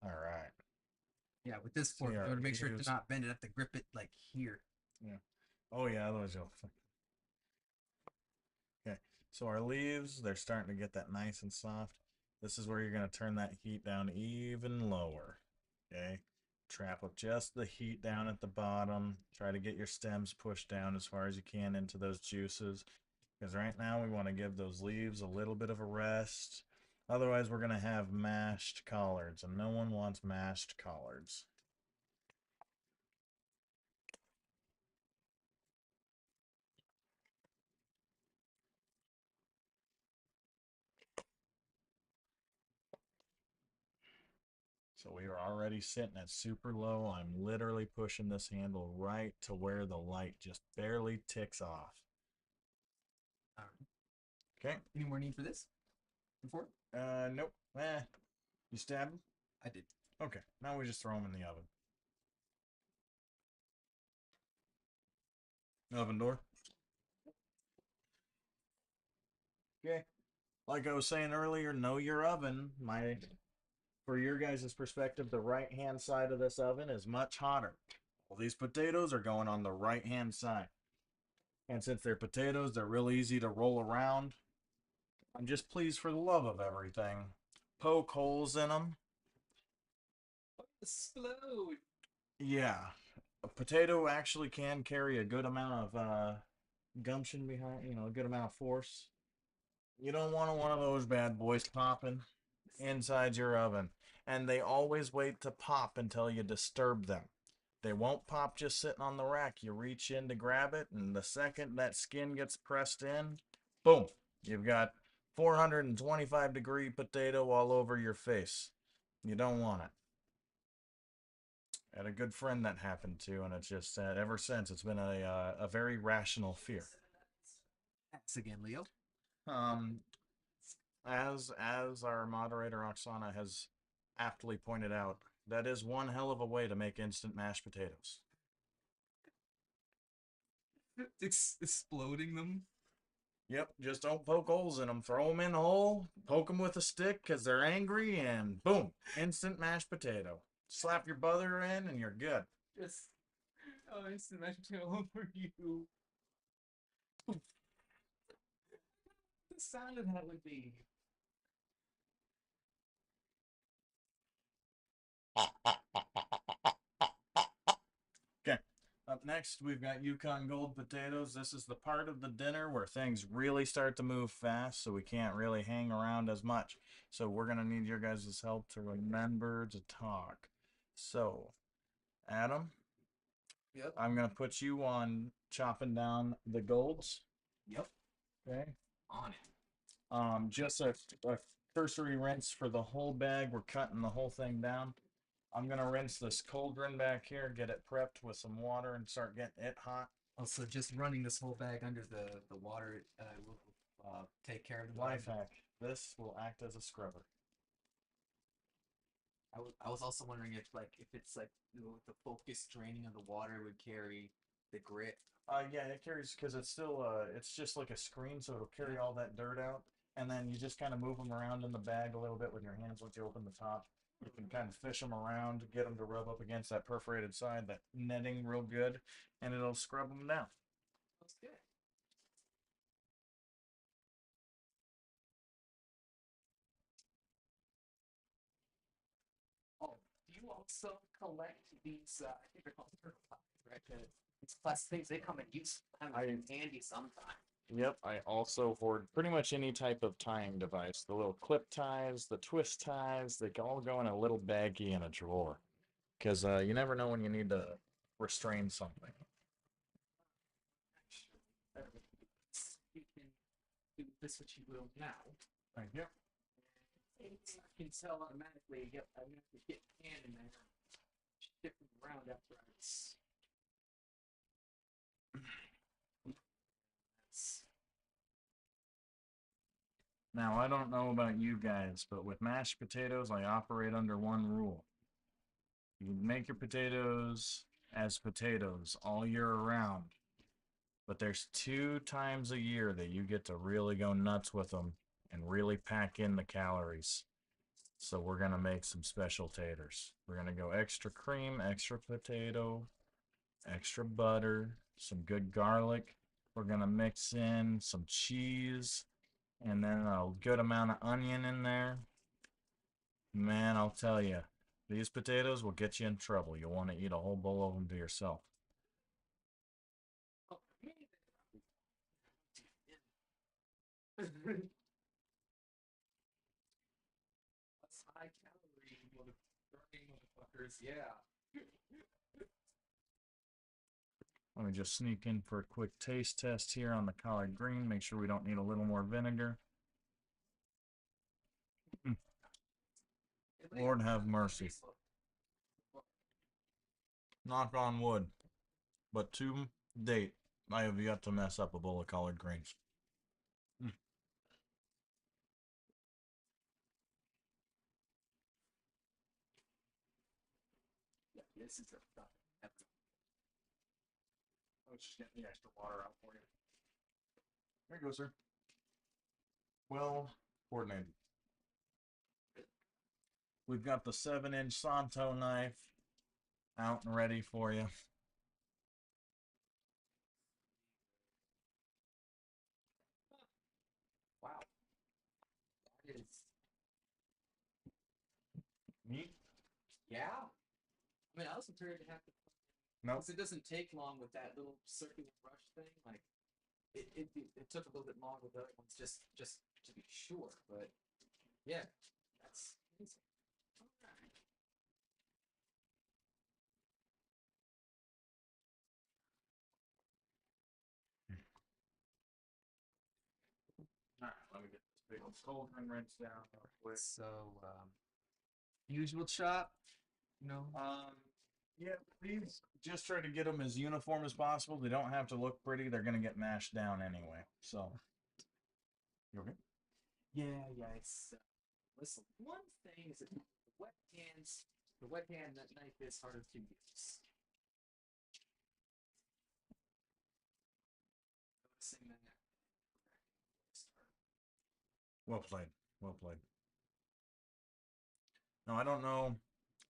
All right. Yeah, with this fork, you our want to make sure ears. to not bend it. Have to grip it like here. Yeah. Oh, yeah, otherwise you'll. Okay. So our leaves, they're starting to get that nice and soft. This is where you're going to turn that heat down even lower. Okay. Trap with just the heat down at the bottom. Try to get your stems pushed down as far as you can into those juices. Because right now we want to give those leaves a little bit of a rest. Otherwise, we're going to have mashed collards, and no one wants mashed collards. So we are already sitting at super low. I'm literally pushing this handle right to where the light just barely ticks off. All right. Okay. Any more need for this? Before? Nope. You stab them? I did. Okay. Now we just throw them in the oven. Oven door. Okay. Like I was saying earlier, know your oven. For your guys' perspective, the right hand side of this oven is much hotter. All these potatoes are going on the right hand side. And since they're potatoes, they're real easy to roll around. I'm just pleased for the love of everything. Poke holes in them. Explode. Yeah. A potato actually can carry a good amount of gumption behind, a good amount of force. You don't want one of those bad boys popping inside your oven. And they always wait to pop until you disturb them. They won't pop just sitting on the rack. You reach in to grab it, and the second that skin gets pressed in, boom, you've got 425-degree potato all over your face. You don't want it. I had a good friend that happened to, and it's just ever since it's been a very rational fear. Thanks again, Leo. As our moderator Oksana has aptly pointed out, that is one hell of a way to make instant mashed potatoes. Exploding them. Yep, just don't poke holes in them. Throw them in the hole, poke them with a stick because they're angry, and boom, instant mashed potato. Slap your butter in, and you're good. Just instant mashed potato over you. The sound of that would be. Okay. Up next, we've got Yukon Gold potatoes. This is the part of the dinner where things really start to move fast, so we can't really hang around as much. So we're going to need your guys' help to remember to talk. So, Adam, Yep. I'm going to put you on chopping down the golds. Yep. Okay. On it. Just a cursory rinse for the whole bag. We're cutting the whole thing down. I'm going to rinse this cauldron back here, get it prepped with some water, and start getting it hot. Also, just running this whole bag under the water will take care of the Life hack. This will act as a scrubber. I was also wondering if it's like the focus draining of the water would carry the grit. Yeah, it carries because it's still it's just like a screen, so it'll carry all that dirt out, and then you just kind of move them around in the bag a little bit with your hands once you open the top. You can kind of fish them around, get them to rub up against that perforated side, that netting real good, and it'll scrub them down. That's good. Oh, do you also collect these? I think they're called turtle pies, right? These plastic things, they come in use kind of handy sometimes. Yep, I also hoard pretty much any type of tying device. The little clip ties, the twist ties, they can all go in a little baggie in a drawer. Because you never know when you need to restrain something. You can do this what you will now. Thank you. I can tell automatically. Yep, I'm gonna have to get the can in there. Shift them around after I. That's Now, I don't know about you guys, but with mashed potatoes, I operate under one rule. You make your potatoes as potatoes all year around, but there's 2 times a year that you get to really go nuts with them and really pack in the calories. So we're going to make some special taters. We're going to go extra cream, extra potato, extra butter, some good garlic. We're going to mix in some cheese and then a good amount of onion in there. Man, I'll tell you, these potatoes will get you in trouble. You'll want to eat a whole bowl of them to yourself. oh, yeah. That's high calorie, burning motherfuckers. Yeah. Let me just sneak in for a quick taste test here on the collard green. Make sure we don't need a little more vinegar. Lord have mercy. Knock on wood. But to date, I have yet to mess up a bowl of collard greens. Yeah, this is a I was just getting the extra water out for you. There you go, sir. Well coordinated. We've got the 7-inch Santo knife out and ready for you. wow. That is Meat? yeah. I mean, I was prepared to have to. Nope. Because it doesn't take long with that little circular brush thing. Like, it took a little bit longer with the other ones just to be sure. But yeah, that's amazing. Alright. Alright, let me get this big old cauldron rinsed down real quick. So, usual chop, you know. Yeah, please just try to get them as uniform as possible. They don't have to look pretty. They're going to get mashed down anyway. So, you okay? Yeah. It's listen. One thing is that the wet hand that knife is harder to use. Noticing that. Well played. Well played. Now, I don't know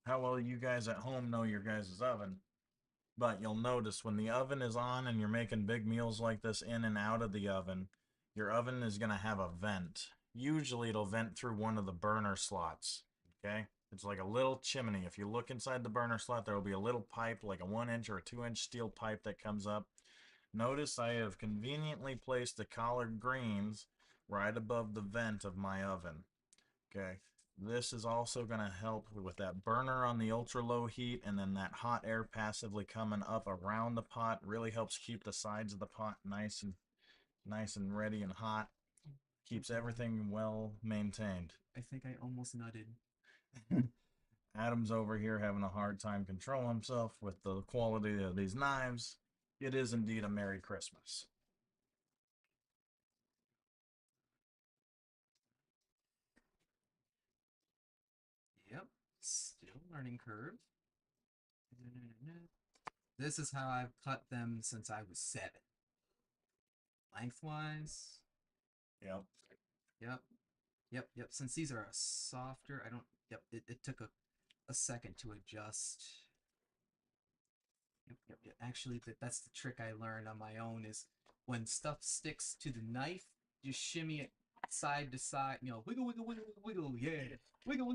how well you guys at home know your guys' oven, but you'll notice when the oven is on and you're making big meals like this in and out of the oven, your oven is going to have a vent. Usually it'll vent through one of the burner slots, okay? It's like a little chimney. If you look inside the burner slot, there will be a little pipe, like a 1-inch or a 2-inch steel pipe that comes up. Notice I have conveniently placed the collard greens right above the vent of my oven, okay? This is also going to help with that burner on the ultra low heat, and then that hot air passively coming up around the pot really helps keep the sides of the pot nice and ready and hot. Keeps everything well maintained. I think I almost nutted. Adam's over here having a hard time controlling himself with the quality of these knives. It is indeed a Merry Christmas. Yep. Still learning curve. This is how I've cut them since I was 7. Lengthwise. Yep. Yep. Since these are a softer, I don't. Yep. It took a second to adjust. Yep. Actually, that's the trick I learned on my own is when stuff sticks to the knife, just shimmy it side to side. You know, wiggle, yeah. Wiggle,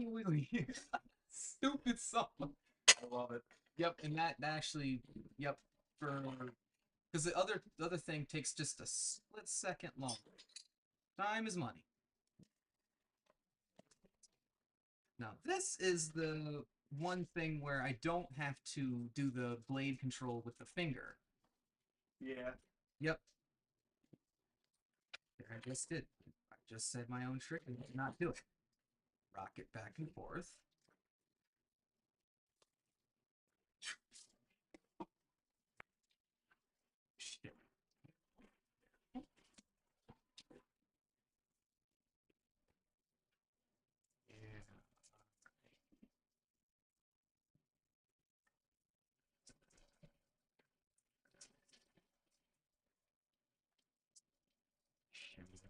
yeah. Stupid song. I love it. Yep, and that actually, yep, for because the other thing takes just a split second longer. Time is money. Now this is the one thing where I don't have to do the blade control with the finger. Yeah. Yep. There, I just did. Just said my own trick and did not do it. Rock it back and forth. Shit. Yeah. Here we go.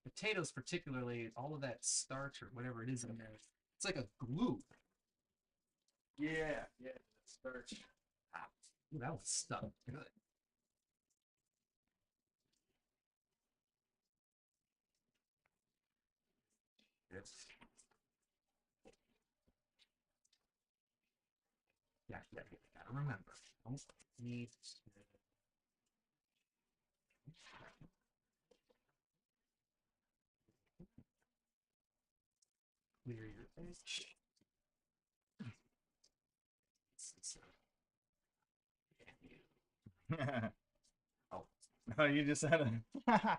Potatoes, particularly, all of that starch or whatever it is in there, it's like a glue. Yeah, that starch. Ah, ooh, that was stuck good. Yes. Yeah, gotta remember. Don't need to clear your edge. Oh. Oh, you just had a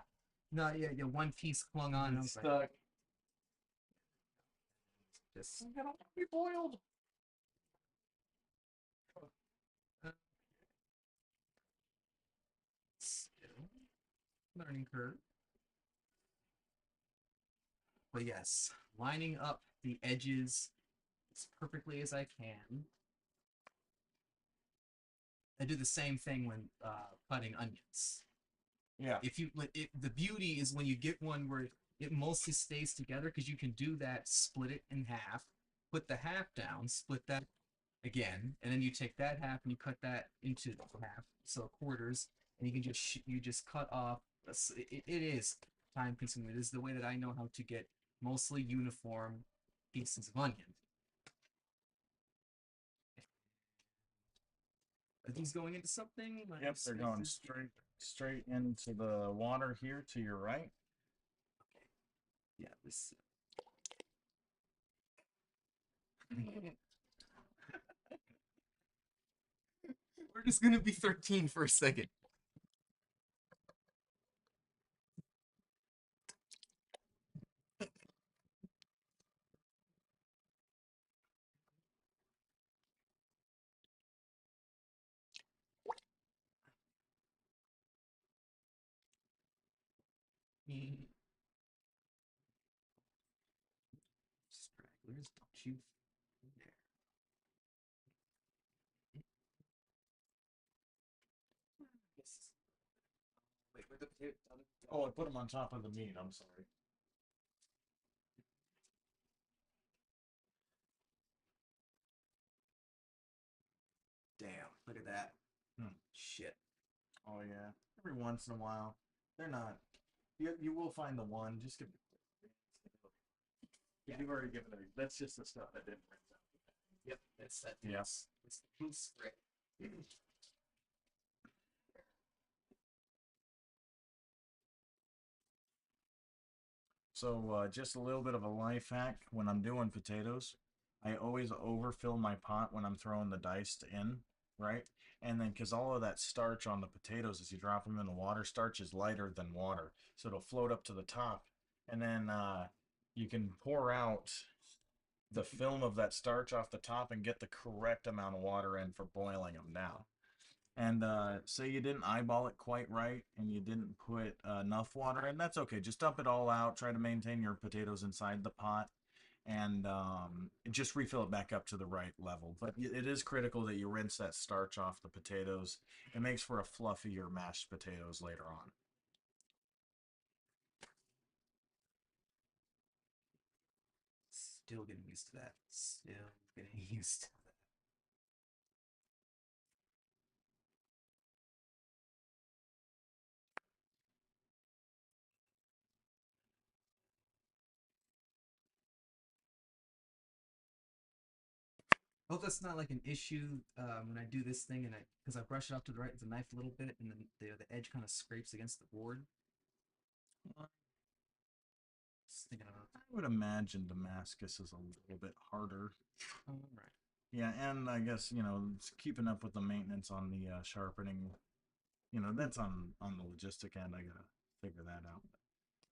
No, yeah, one piece clung on and I was like, stuck. this. Get all be boiled. Still learning curve. But yes, lining up the edges as perfectly as I can. I do the same thing when cutting onions. Yeah. If you, the beauty is when you get one where it mostly stays together because you can do that, split it in half, put the half down, split that again, and then you take that half and you cut that into half, so quarters, and you can just you just cut off. It is time consuming. It is the way that I know how to get mostly uniform pieces of onion. Are these going into something? Yep, they're going straight into the water here to your right. Yeah, this. We're just gonna be 13 for a second. Stragglers, don't you dare. Yes. Wait, where the potato? Oh, I put them on top of the meat. I'm sorry. Damn, look at that. Hmm. Shit. Oh yeah. Every once in a while, they're not. You will find the one. Just give. Yeah, you've already given it. That's just the stuff that didn't rinse out. Yep, that's that. Yes. It's the blue spray. So just a little bit of a life hack when I'm doing potatoes. I always overfill my pot when I'm throwing the diced in, right? And then because all of that starch on the potatoes, as you drop them in the water, starch is lighter than water, so it'll float up to the top, and then you can pour out the film of that starch off the top and get the correct amount of water in for boiling them down. And say you didn't eyeball it quite right and you didn't put enough water in, that's okay. Just dump it all out. Try to maintain your potatoes inside the pot and just refill it back up to the right level. But it is critical that you rinse that starch off the potatoes. It makes for a fluffier mashed potatoes later on. Still getting used to that. Still getting used to that. Hope that's not like an issue when I do this thing and because I brush it off to the right with the knife a little bit and then the edge kind of scrapes against the board. Just thinking about. I would imagine Damascus is a little bit harder. All right. Yeah, and I guess keeping up with the maintenance on the sharpening. That's on the logistic end. I gotta figure that out.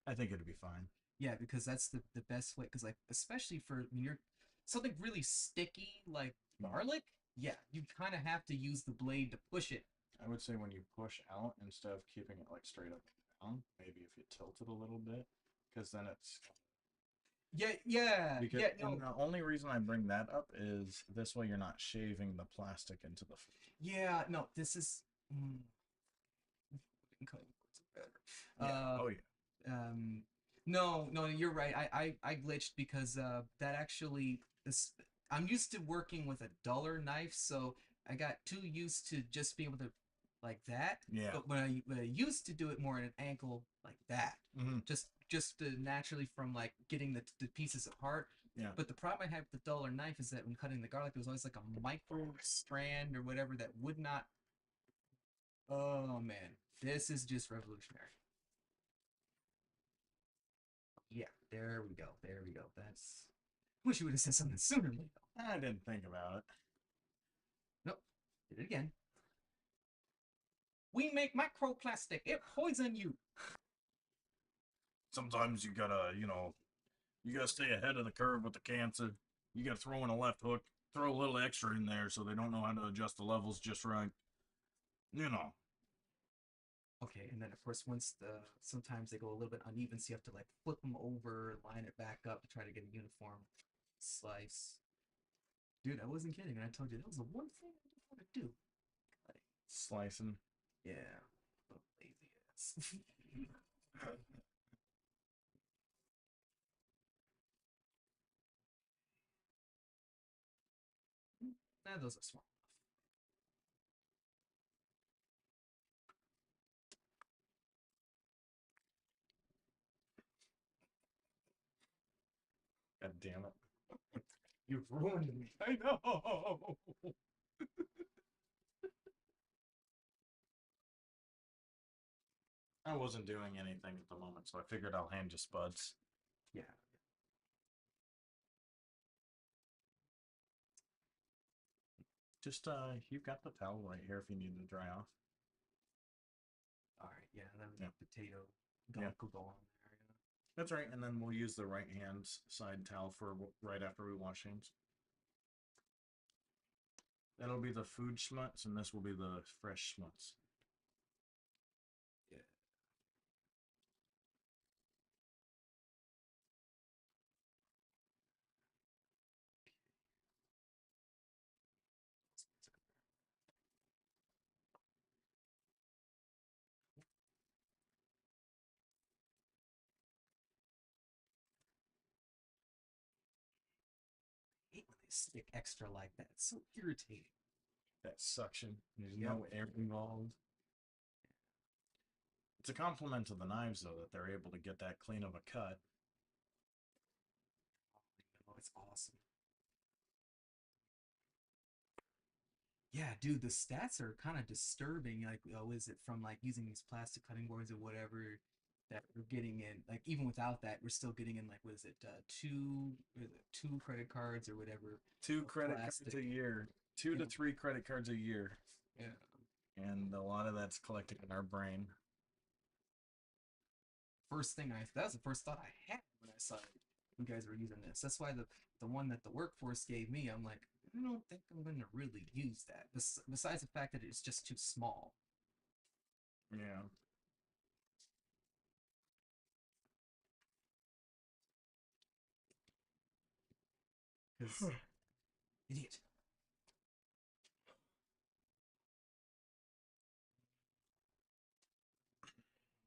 I think it'd be fine. Yeah, because that's the best way. Because like especially for when you're something really sticky like garlic, yeah, you kind of have to use the blade to push it. I would say when you push out instead of keeping it like straight up and down, maybe if you tilt it a little bit, because then it's Yeah, yeah, because yeah. and No, the only reason I bring that up is this way you're not shaving the plastic into the food. yeah, no. This is. Cutting boards are better. Yeah. Oh yeah. No, no, you're right. I glitched because that actually this. I'm used to working with a duller knife, so I got too used to just being able to like that. Yeah. But when I used to do it more at an angle like that, Mm-hmm. just naturally from like getting the pieces apart. Yeah. But the problem I had with the duller knife is that when cutting the garlic, there was always like a micro strand or whatever that would not. Oh man, this is just revolutionary. Yeah, there we go. There we go. That's. Wish you would have said something sooner, Leo. I didn't think about it. Nope. Did it again. We make microplastic. It poison you. Sometimes you gotta, you gotta stay ahead of the curve with the cancer. You gotta throw in a left hook, throw a little extra in there so they don't know how to adjust the levels just right. You know. Okay, and then of course once sometimes they go a little bit uneven, so you have to like flip them over, line it back up to try to get a uniform slice. Dude, I wasn't kidding. I told you that was the one thing I didn't want to do. Like, Slicing. yeah, little lazy ass. Nah, those are small God damn it. enough. You've ruined me. I know. I wasn't doing anything at the moment, so I figured I'll hand you spuds. Yeah. Just, you've got the towel right here if you need to dry off. All right. Yeah. And then Yeah. the potato Yeah. could go on there. Yeah. That's right, and then we'll use the right hand side towel for right after we wash hands. That'll be the food schmutz, and this will be the fresh schmutz. Yeah. I hate when they stick extra like that. It's so irritating. That suction. There's Yep. no air involved. It's a compliment to the knives, though, that they're able to get that clean of a cut. Oh, it's awesome. Yeah, dude, the stats are kind of disturbing. Like, oh, is it from like using these plastic cutting boards or whatever that we're getting in? Like, even without that, we're still getting in like, what is it, two credit cards or whatever. Two of credit cards plastic. a year. 2 to 3 credit cards a year. Yeah. And a lot of that's collected in our brain. That was the first thought I had when I saw you guys were using this. That's why the one that the workforce gave me, I'm like, I don't think I'm going to really use that. Besides the fact that it's just too small. Yeah. Because idiot.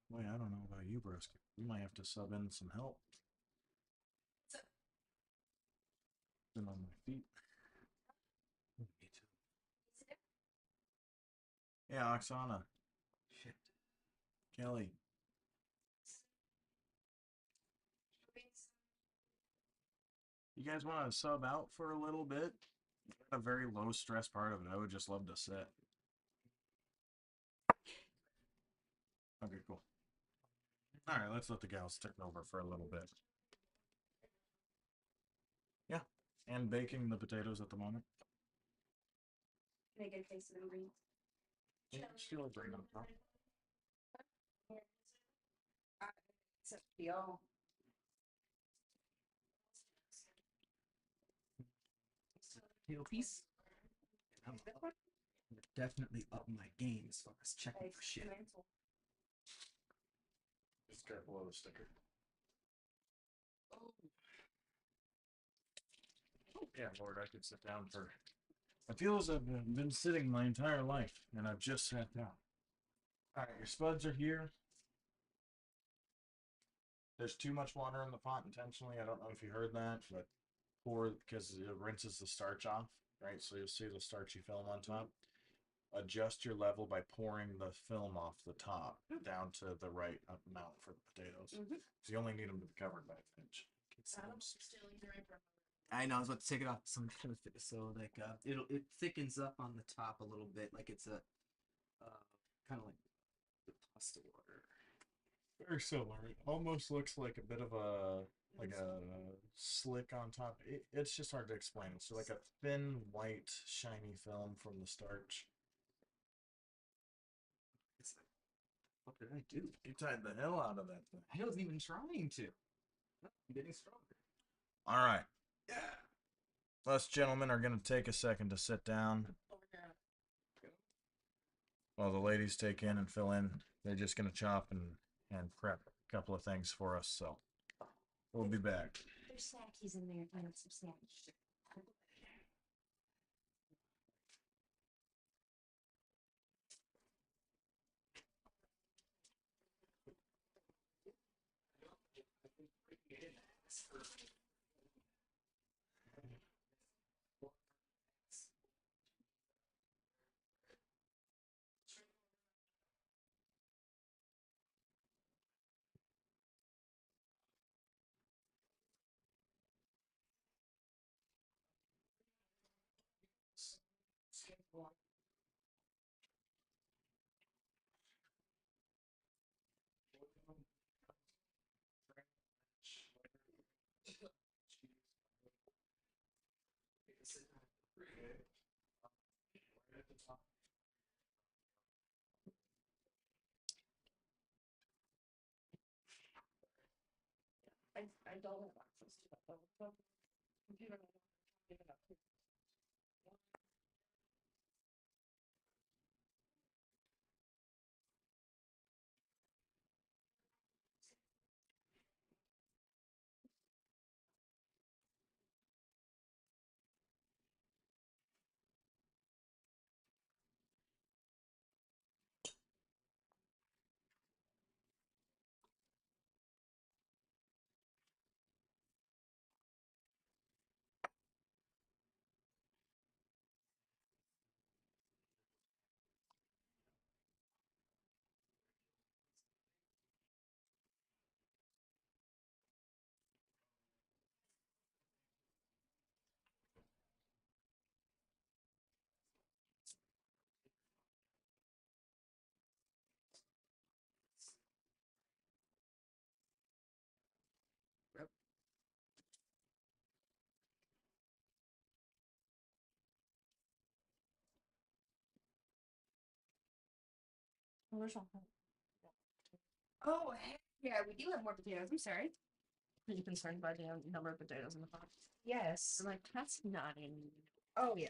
Boy, I don't know about you, Brisket. You might have to sub in some help. Been on my feet. Me too. Yeah, Oksana. Shit. Kelly. You guys want to sub out for a little bit? A very low stress part of it. I would just love to sit. Okay, cool. All right, let's let the gals take over for a little bit. Yeah, and baking the potatoes at the moment. Can I get a taste of them greens? Yeah, still a green on top. Except PO. Tail piece. I'm definitely up my game as far as checking for shit. Just careful of the sticker. Yeah, Lord, I could sit down for. I feel as I've been sitting my entire life, and I've just sat down. All right, your spuds are here. There's too much water in the pot intentionally. I don't know if you heard that, but pour because it rinses the starch off, right? So you'll see the starchy film on top. Adjust your level by pouring the film off the top down to the right amount for the potatoes. So you only need them to be covered by a pinch. I know I was about to take it off some so like it thickens up on the top a little bit, like it's a kind of like the pasta water. Very similar. It almost looks like a bit of a slick on top. It's just hard to explain. So like a thin white shiny film from the starch. It's like, what did I do? You tied the hell out of that thing. I wasn't even trying to. I'm getting stronger. All right. Yeah. Us gentlemen are going to take a second to sit down while the ladies take in and fill in. They're just going to chop and prep a couple of things for us. So we'll be back. There's snackies in there. I want some snackies. I don't have access to that though. The computer I don't give it up. Yep. Where's something? Oh, heck yeah, we do have more potatoes. I'm sorry. Are you concerned by the number of potatoes in the pot? Yes. I'm like, that's not in. Oh, yeah.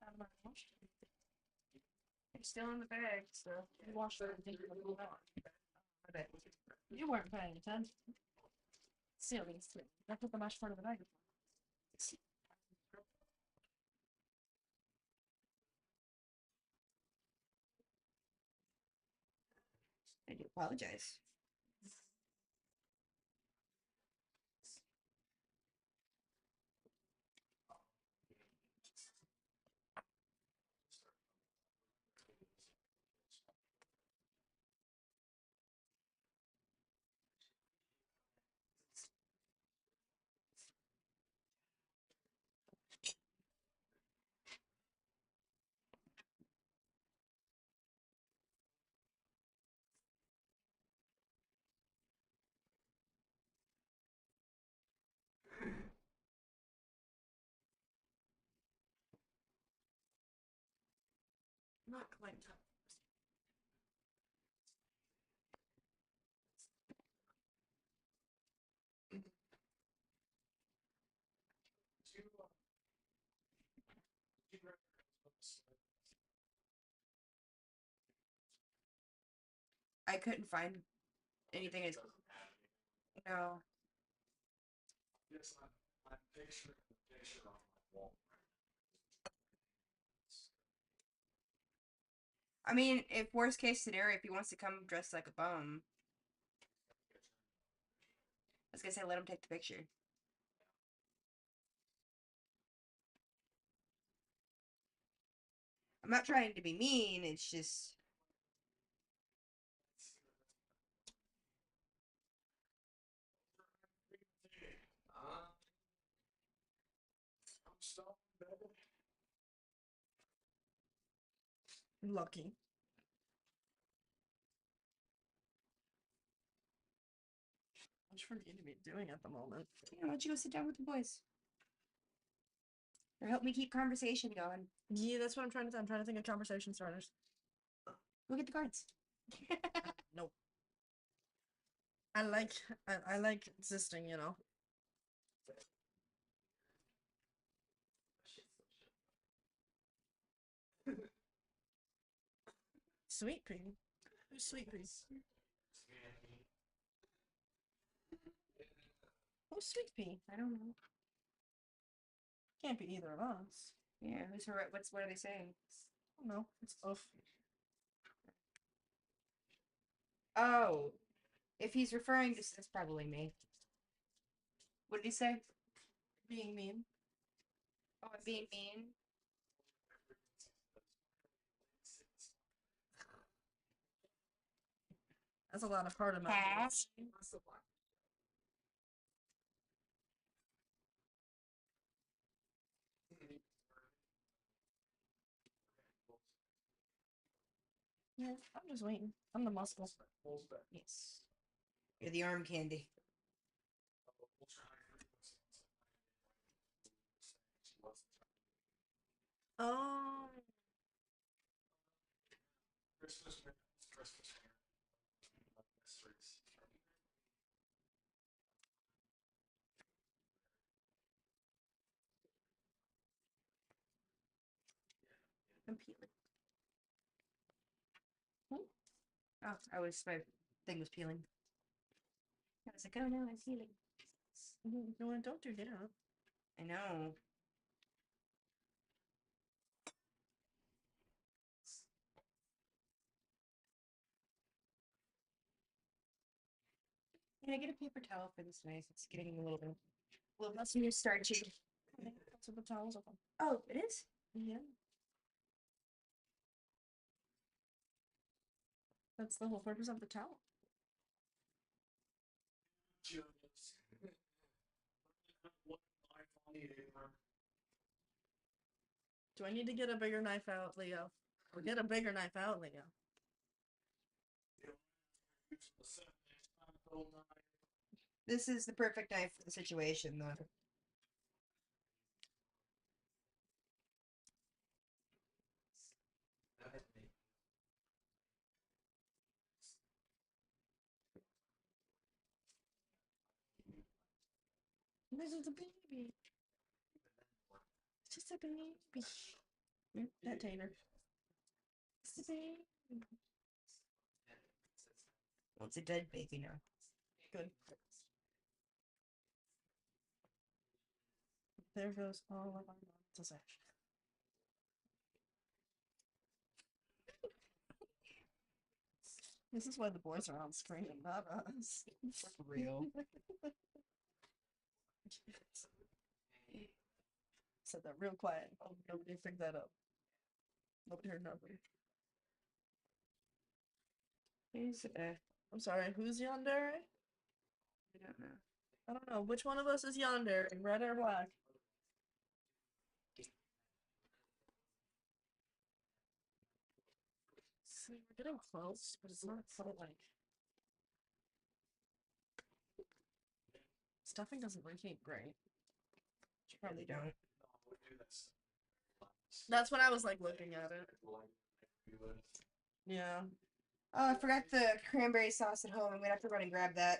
Out of my wash. It's still in the bag, so you washed everything for the out. You weren't paying attention. Silly. That's what the mashed part of the bag is for. I do apologize. Not quite. I couldn't find anything as no. Yes, I'm picturing the picture on my wall. I mean, if worst case scenario, if he wants to come dressed like a bum, I was gonna say let him take the picture. I'm not trying to be mean. It's just I'm so bad. Lucky. Much for you to be doing at the moment. yeah, why don't you go sit down with the boys? Or help me keep conversation going. Yeah, that's what I'm trying to do. I'm trying to think of conversation starters. Look at the cards. Nope. I like existing, you know. Sweet pea. Who's sweet pea? Who's sweet pea? I don't know. Can't be either of us. Yeah, who's her? What are they saying? I don't know. It's off. Oh, if he's referring to, that's probably me. What did he say? Being mean. Oh, I'm being mean. That's a lot of heart Huh? emojis. Yeah, I'm just waiting. I'm the muscle. Yes. You're the arm candy. Oh. Christmas mysteries. I'm peeling. Oh, my thing was peeling. I was like, oh no, I'm peeling. No, don't do that. I know. Can I get a paper towel for this nice? It's getting a little less new starchy. I think that's what the towels are for. Oh, it is? Yeah. That's the whole purpose of the towel. Do I need to get a bigger knife out, Leo? Or get a bigger knife out, Leo? This is the perfect knife for the situation, though. This is a baby. It's just a baby. That Tater. It's a baby. Well, it's a dead baby now. Good. There goes all of our monetization. This is why the boys are on screen and not us. For real. Said that real quiet. Oh, nobody picked that up. Nobody heard nothing. Who's I'm sorry, who's yonder? I don't know. I don't know. Which one of us is yonder? Red or black? See, we're getting close, but it's not quite like. Stuffing doesn't reheat great. You probably don't. That's when I was like looking at it. Yeah. Oh, I forgot the cranberry sauce at home. I'm gonna have to run and grab that.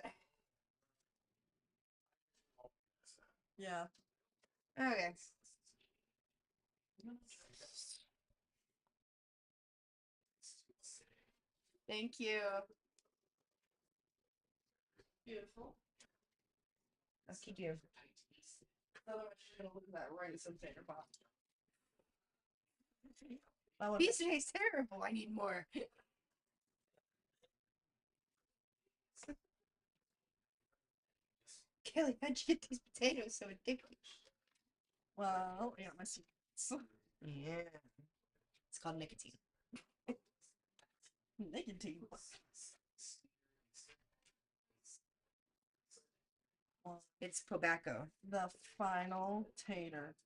Yeah. Okay. Thank you. Beautiful. I'll keep you. Otherwise, you're gonna look at that rice and tater pot. That would These days terrible. I need more. Kelly, how'd you get these potatoes so addictive? well, yeah, my secrets. Yeah. It's called nicotine. Nicotine. It's tobacco. The final tater.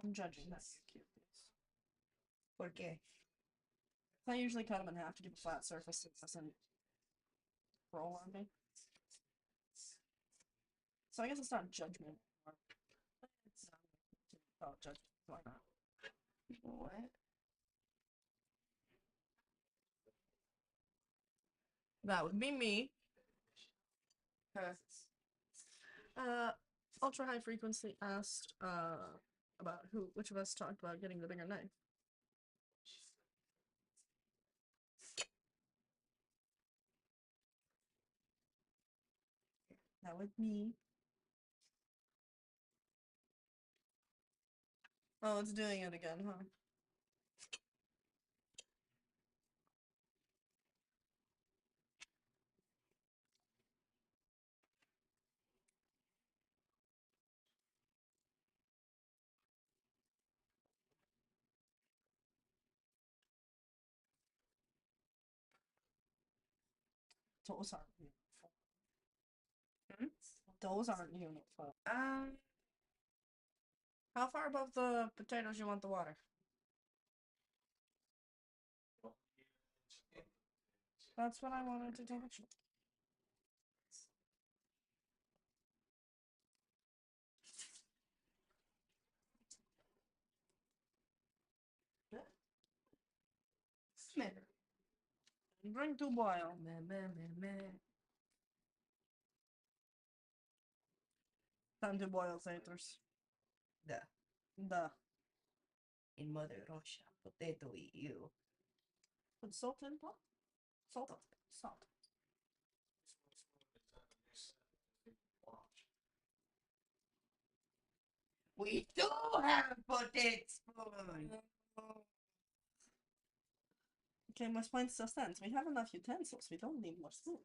I'm judging that. ¿Por qué? I usually cut them in half to give a flat surface so it doesn't roll on me. So I guess it's not judgment. It's not judgment. Why not? What? That would be me. Huh. Ultra high frequency asked about which of us talked about getting the bigger knife. That would me. Oh, it's doing it again, huh? Those aren't uniform. Hmm? Those aren't uniform. How far above the potatoes you want the water? That's what I wanted to touch. Bring to boil. Time to boil taters. The In Mother Russia, potato you. put salt in pot. Salt. Salt. We do have a potato spoon. Okay, my point still stands. We have enough utensils. We don't need more spoon.